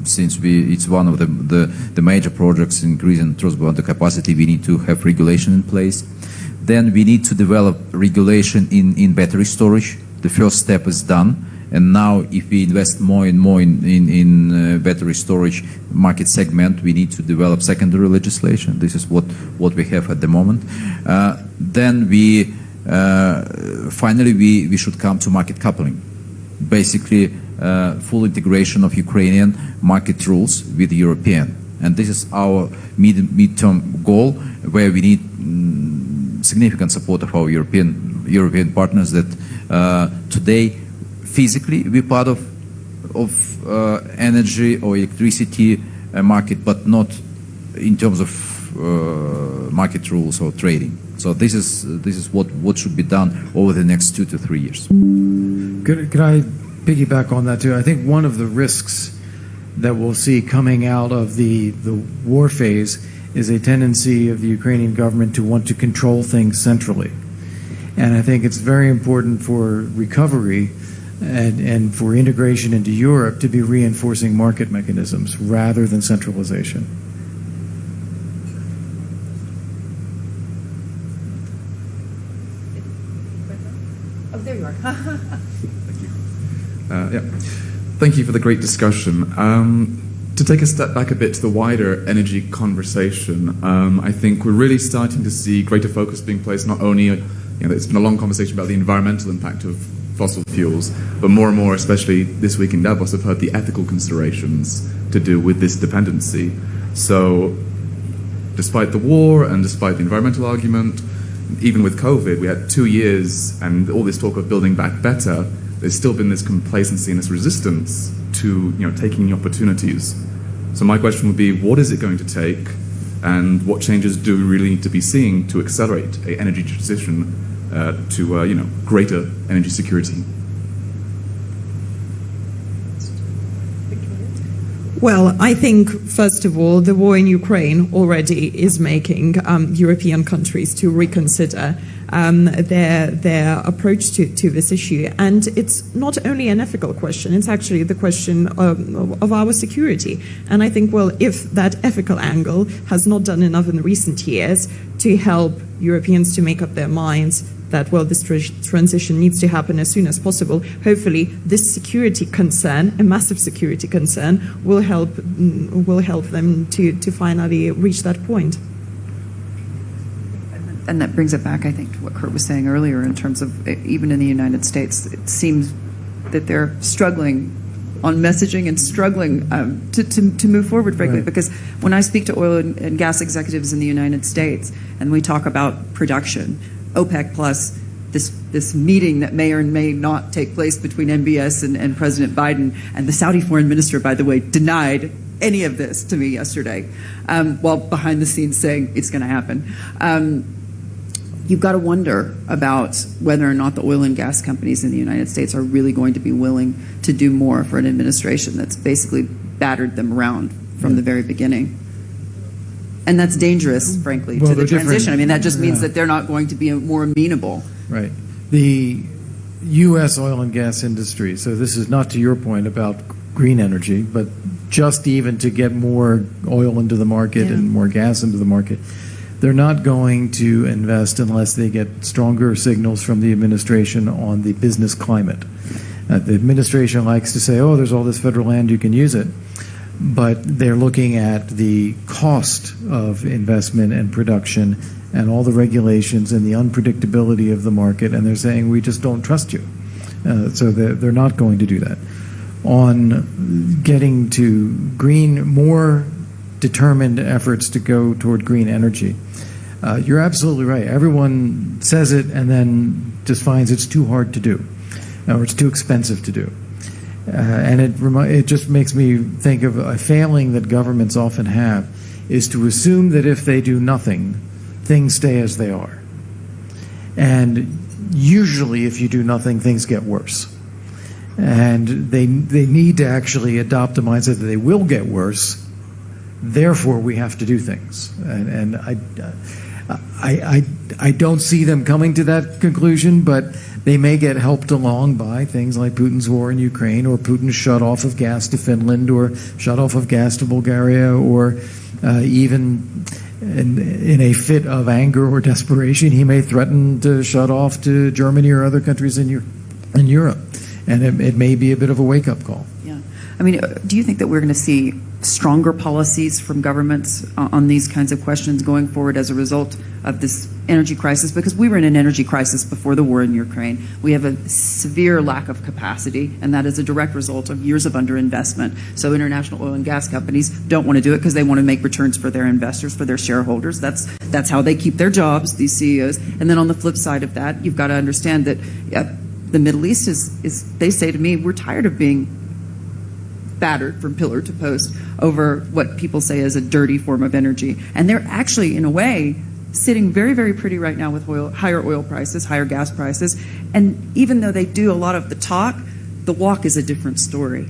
[SPEAKER 4] since it's one of the major projects increasing transborder capacity, we need to have regulation in place. Then we need to develop regulation in battery storage. The first step is done. And now if we invest more and more in battery storage market segment, we need to develop secondary legislation. This is what we have at the moment. Then finally, we should come to market coupling. Basically, full integration of Ukrainian market rules with the European. And this is our mid-term goal, where we need significant support of our European partners that today, physically, we're part of energy or electricity market, but not in terms of market rules or trading. So this is what should be done over the next 2 to 3 years.
[SPEAKER 2] Could I piggyback on that too? I think one of the risks that we'll see coming out of the war phase is a tendency of the Ukrainian government to want to control things centrally. And I think it's very important for recovery and for integration into Europe to be reinforcing market mechanisms rather than centralization.
[SPEAKER 1] Oh, there you are.
[SPEAKER 7] Thank you for the great discussion. To take a step back a bit to the wider energy conversation, I think we're really starting to see greater focus being placed not only, it's been a long conversation about the environmental impact of fossil fuels, but more and more, especially this week in Davos, I've heard the ethical considerations to do with this dependency. So, despite the war and despite the environmental argument, even with COVID, we had 2 years and all this talk of building back better, there's still been this complacency and this resistance to taking the opportunities. So my question would be, what is it going to take, and what changes do we really need to be seeing to accelerate an energy transition to greater energy security?
[SPEAKER 3] Well, I think, first of all, the war in Ukraine already is making European countries to reconsider their approach to this issue. And it's not only an ethical question, it's actually the question of our security. And I think, well, if that ethical angle has not done enough in recent years to help Europeans to make up their minds that, well, this transition needs to happen as soon as possible, hopefully this security concern, a massive security concern, will help them to finally reach that point.
[SPEAKER 1] And that brings it back, I think, to what Kurt was saying earlier in terms of even in the United States, it seems that they're struggling on messaging and struggling to move forward, frankly,
[SPEAKER 2] Right.
[SPEAKER 1] because when I speak to oil and gas executives in the United States and we talk about production, OPEC plus, this meeting that may or may not take place between MBS and President Biden, and the Saudi foreign minister, by the way, denied any of this to me yesterday, while behind the scenes saying it's going to happen. You've got to wonder about whether or not the oil and gas companies in the United States are really going to be willing to do more for an administration that's basically battered them around from the very beginning. And that's dangerous, frankly,
[SPEAKER 2] Well,
[SPEAKER 1] to the
[SPEAKER 2] they're different.
[SPEAKER 1] transition. I mean, that just means
[SPEAKER 2] Yeah.
[SPEAKER 1] that they're not going to be more amenable.
[SPEAKER 2] Right. The U.S. oil and gas industry, so this is not to your point about green energy, but just even to get more oil into the market and more gas into the market, they're not going to invest unless they get stronger signals from the administration on the business climate. The administration likes to say, oh, there's all this federal land, you can use it. But they're looking at the cost of investment and production and all the regulations and the unpredictability of the market, and they're saying, we just don't trust you. So they're not going to do that. On getting to green, more determined efforts to go toward green energy, you're absolutely right. Everyone says it and then just finds it's too hard to do, or it's too expensive to do. And it just makes me think of a failing that governments often have, is to assume that if they do nothing, things stay as they are. And usually if you do nothing, things get worse. And they need to actually adopt a mindset that they will get worse, therefore we have to do things. And I don't see them coming to that conclusion, but they may get helped along by things like Putin's war in Ukraine, or Putin's shut off of gas to Finland, or shut off of gas to Bulgaria, or even in a fit of anger or desperation, he may threaten to shut off to Germany or other countries in Europe. And it may be a bit of a wake-up call.
[SPEAKER 1] Yeah. I mean, do you think that we're going to see stronger policies from governments on these kinds of questions going forward as a result of this energy crisis? Because we were in an energy crisis before the war in Ukraine. We have a severe lack of capacity, and that is a direct result of years of underinvestment. So international oil and gas companies don't want to do it because they want to make returns for their investors, for their shareholders. That's how they keep their jobs, these CEOs. And then on the flip side of that, you've got to understand that the Middle East is they say to me, we're tired of being battered from pillar to post over what people say is a dirty form of energy. And they're actually, in a way, sitting very, very pretty right now with higher oil prices, higher gas prices. And even though they do a lot of the talk, the walk is a different story.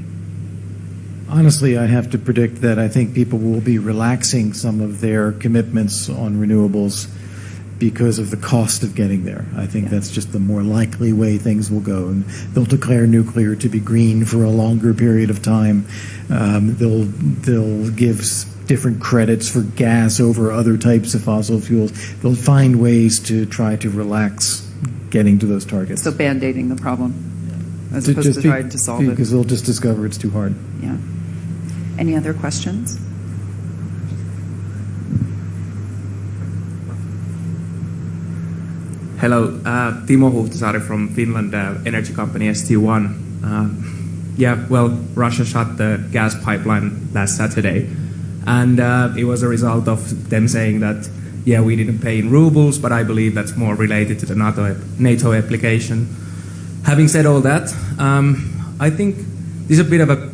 [SPEAKER 2] Honestly, I have to predict that I think people will be relaxing some of their commitments on renewables because of the cost of getting there. I think that's just the more likely way things will go. And they'll declare nuclear to be green for a longer period of time. They'll give different credits for gas over other types of fossil fuels. They'll find ways to try to relax getting to those targets.
[SPEAKER 1] So band-aiding the problem as opposed to trying to solve it.
[SPEAKER 2] Because they'll just discover it's too hard.
[SPEAKER 1] Yeah. Any other questions?
[SPEAKER 8] Hello, Timo Huhtasaari from Finland energy company ST1. Russia shut the gas pipeline last Saturday, and it was a result of them saying that, we didn't pay in rubles, but I believe that's more related to the NATO application. Having said all that, I think this is a bit of a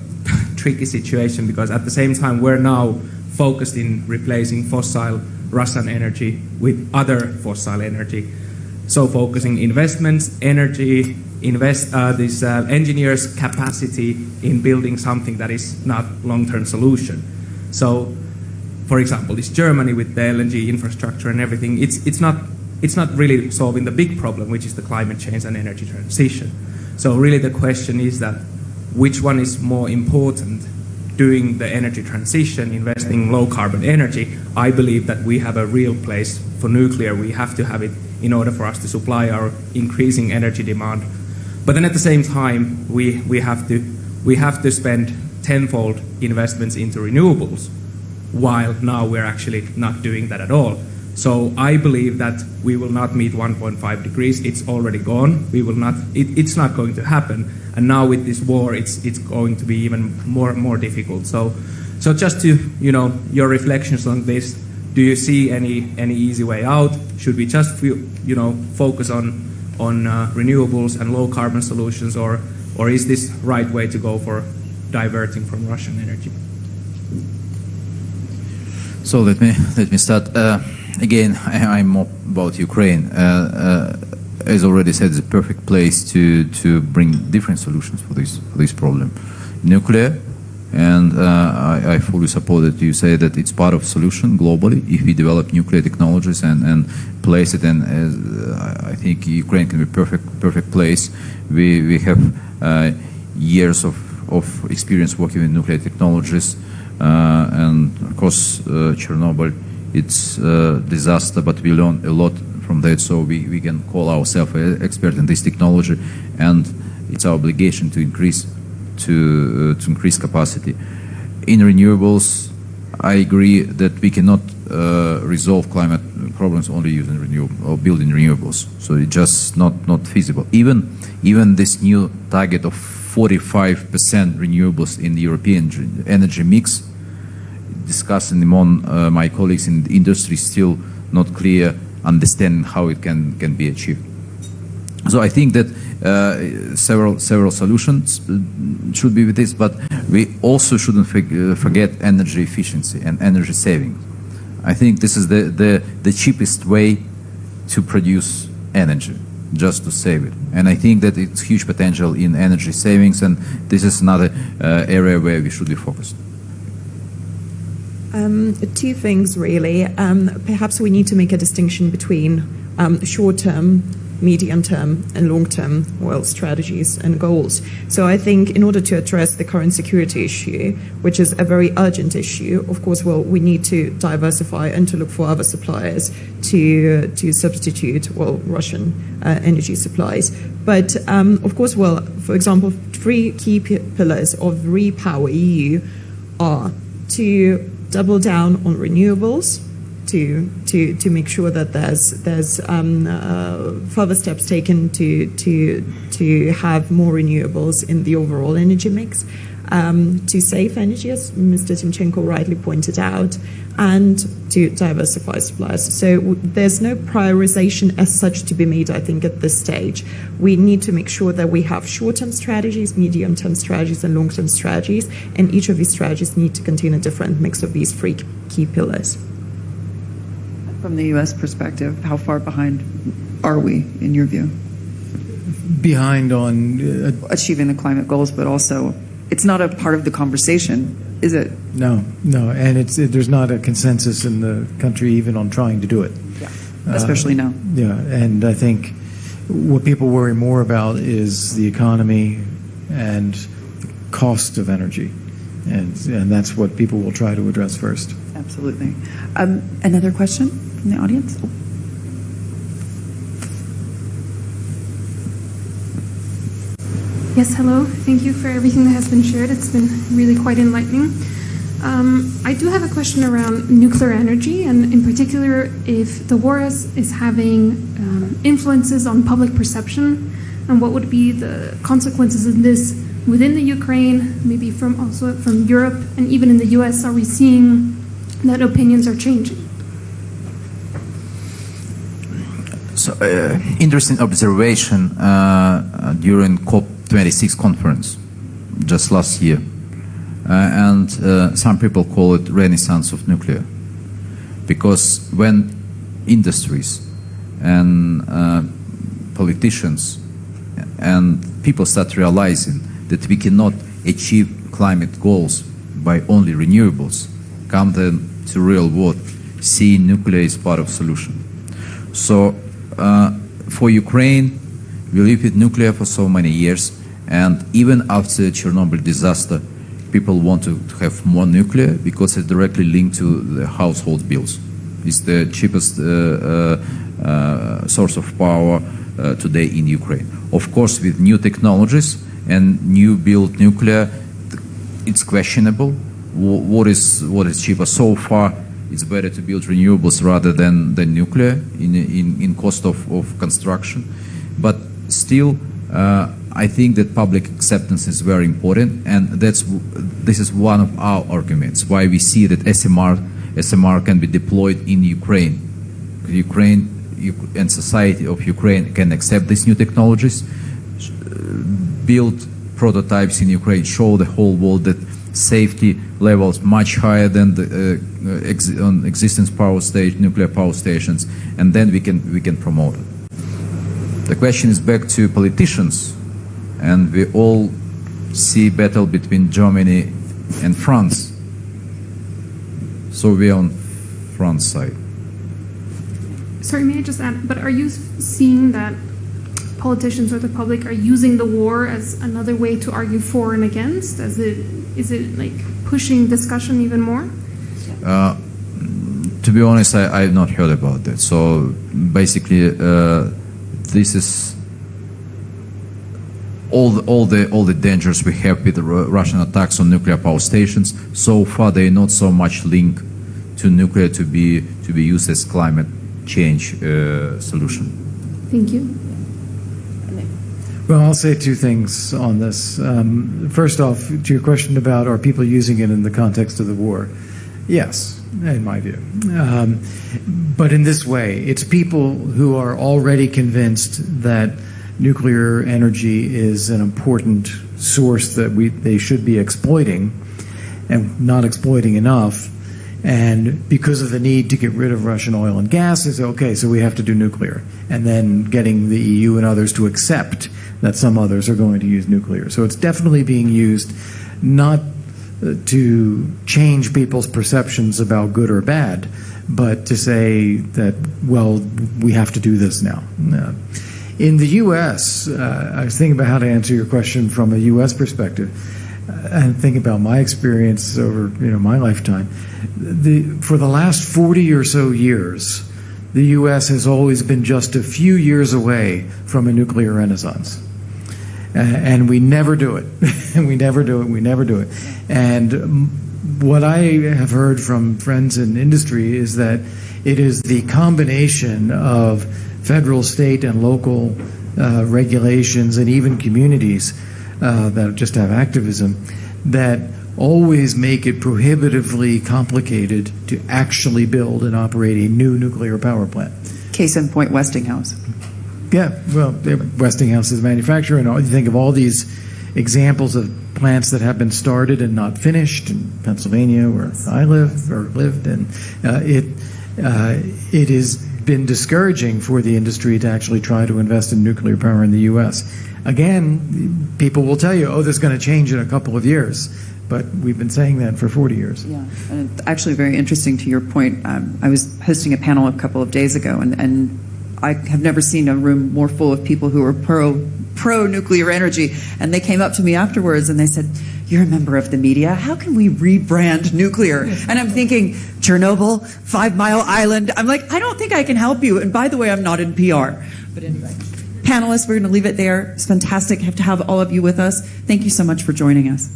[SPEAKER 8] tricky situation because at the same time we're now focused in replacing fossil Russian energy with other fossil energy. So focusing investments, energy, this engineers' capacity in building something that is not long-term solution. So, for example, this Germany with the LNG infrastructure and everything, it's not really solving the big problem, which is the climate change and energy transition. So really the question is that which one is more important? Doing the energy transition, investing in low-carbon energy, I believe that we have a real place for nuclear. We have to have it in order for us to supply our increasing energy demand. But then at the same time, we have to spend tenfold investments into renewables, while now we're actually not doing that at all. So I believe that we will not meet 1.5 degrees. It's already gone. We will not. It's not going to happen. And now with this war, it's going to be even more difficult. So just to your reflections on this. Do you see any easy way out? Should we just focus on renewables and low carbon solutions, or is this right way to go for diverting from Russian energy?
[SPEAKER 4] So let me start. Again, I'm more about Ukraine. As already said, it's a perfect place to bring different solutions for this problem. Nuclear. And I fully support that you say that it's part of solution globally if we develop nuclear technologies and place it in. I think Ukraine can be perfect place. We have years of experience working with nuclear technologies, and of course Chernobyl, it's a disaster, but we learn a lot from that. So we can call ourselves an expert in this technology, and it's our obligation to increase capacity. In renewables, I agree that we cannot resolve climate problems only using renewable or building renewables. So it's just not feasible. Even this new target of 45% renewables in the European energy mix, discussing among my colleagues in the industry, still not clear understanding how it can be achieved. So I think that several solutions should be with this, but we also shouldn't forget energy efficiency and energy saving. I think this is the cheapest way to produce energy, just to save it. And I think that it's huge potential in energy savings, and this is another area where we should be focused.
[SPEAKER 3] Two things really. Perhaps we need to make a distinction between short-term, medium-term and long-term oil strategies and goals. So I think in order to address the current security issue, which is a very urgent issue, of course, we need to diversify and to look for other suppliers to substitute, Russian energy supplies. But of course, for example, three key pillars of Repower EU are to double down on renewables, to make sure that there's further steps taken to have more renewables in the overall energy mix, to save energy, as Mr. Timchenko rightly pointed out, and to diversify suppliers. So there's no prioritization as such to be made, I think, at this stage. We need to make sure that we have short-term strategies, medium-term strategies, and long-term strategies, and each of these strategies need to contain a different mix of these three key pillars.
[SPEAKER 1] From the U.S. perspective, how far behind are we, in your view?
[SPEAKER 2] Behind on
[SPEAKER 1] achieving the climate goals, but also it's not a part of the conversation, is it?
[SPEAKER 2] No, and there's not a consensus in the country even on trying to do it.
[SPEAKER 1] Yeah, especially now.
[SPEAKER 2] Yeah, and I think what people worry more about is the economy and cost of energy, and that's what people will try to address first.
[SPEAKER 1] Absolutely. Another question from the audience? Oh.
[SPEAKER 9] Yes, hello. Thank you for everything that has been shared. It's been really quite enlightening. I do have a question around nuclear energy, and in particular, if the war is having influences on public perception, and what would be the consequences of this within the Ukraine, maybe also from Europe, and even in the US. Are we seeing that opinions are changing?
[SPEAKER 4] So, interesting observation during COP26 conference just last year. And some people call it renaissance of nuclear. Because when industries and politicians and people start realizing that we cannot achieve climate goals by only renewables, come then to real world, seeing nuclear is part of solution. So for Ukraine, we live with nuclear for so many years, and even after Chernobyl disaster, people want to have more nuclear because it's directly linked to the household bills. It's the cheapest source of power today in Ukraine. Of course, with new technologies and new built nuclear, it's questionable what is cheaper. So far, it's better to build renewables rather than nuclear in cost of construction. But still, I think that public acceptance is very important, and this is one of our arguments why we see that SMR can be deployed in Ukraine. Ukraine and society of Ukraine can accept these new technologies, build prototypes in Ukraine, show the whole world that safety levels much higher than the on existing nuclear power stations, and then we can promote it. The question is back to politicians, and we all see battle between Germany and France. So we are on France side.
[SPEAKER 9] Sorry, may I just add, but are you seeing that politicians or the public are using the war as another way to argue for and against? Is it like pushing discussion even more?
[SPEAKER 4] To be honest, I have not heard about that. So basically, this is all the dangers we have with the Russian attacks on nuclear power stations. So far, they are not so much linked to nuclear to be used as climate change solution.
[SPEAKER 9] Thank you.
[SPEAKER 2] Well, I'll say two things on this. First off, to your question about are people using it in the context of the war? Yes, in my view. But in this way, it's people who are already convinced that nuclear energy is an important source that they should be exploiting and not exploiting enough. And because of the need to get rid of Russian oil and gas, they say, okay, so we have to do nuclear. And then getting the EU and others to accept that some others are going to use nuclear. So it's definitely being used not to change people's perceptions about good or bad, but to say that, well, we have to do this now. In the U.S., I was thinking about how to answer your question from a U.S. perspective, and thinking about my experience over my lifetime. For the last 40 or so years, the U.S. has always been just a few years away from a nuclear renaissance. And we never do it. We never do it. And what I have heard from friends in industry is that it is the combination of federal, state, and local regulations and even communities that just have activism that always make it prohibitively complicated to actually build and operate a new nuclear power plant.
[SPEAKER 1] Case in point, Westinghouse.
[SPEAKER 2] Yeah, well, Westinghouse is a manufacturer, and you think of all these examples of plants that have been started and not finished in Pennsylvania, where I live or lived, and it has been discouraging for the industry to actually try to invest in nuclear power in the U.S. Again, people will tell you, oh, this is going to change in a couple of years, but we've been saying that for 40 years.
[SPEAKER 1] Yeah, and it's actually very interesting to your point. I was hosting a panel a couple of days ago, and I have never seen a room more full of people who are pro nuclear energy, and they came up to me afterwards and they said, "You're a member of the media. How can we rebrand nuclear?" And I'm thinking, Chernobyl, 5 Mile Island. I'm like, I don't think I can help you. And by the way, I'm not in PR. But anyway, panelists, we're going to leave it there. It's fantastic to have all of you with us. Thank you so much for joining us.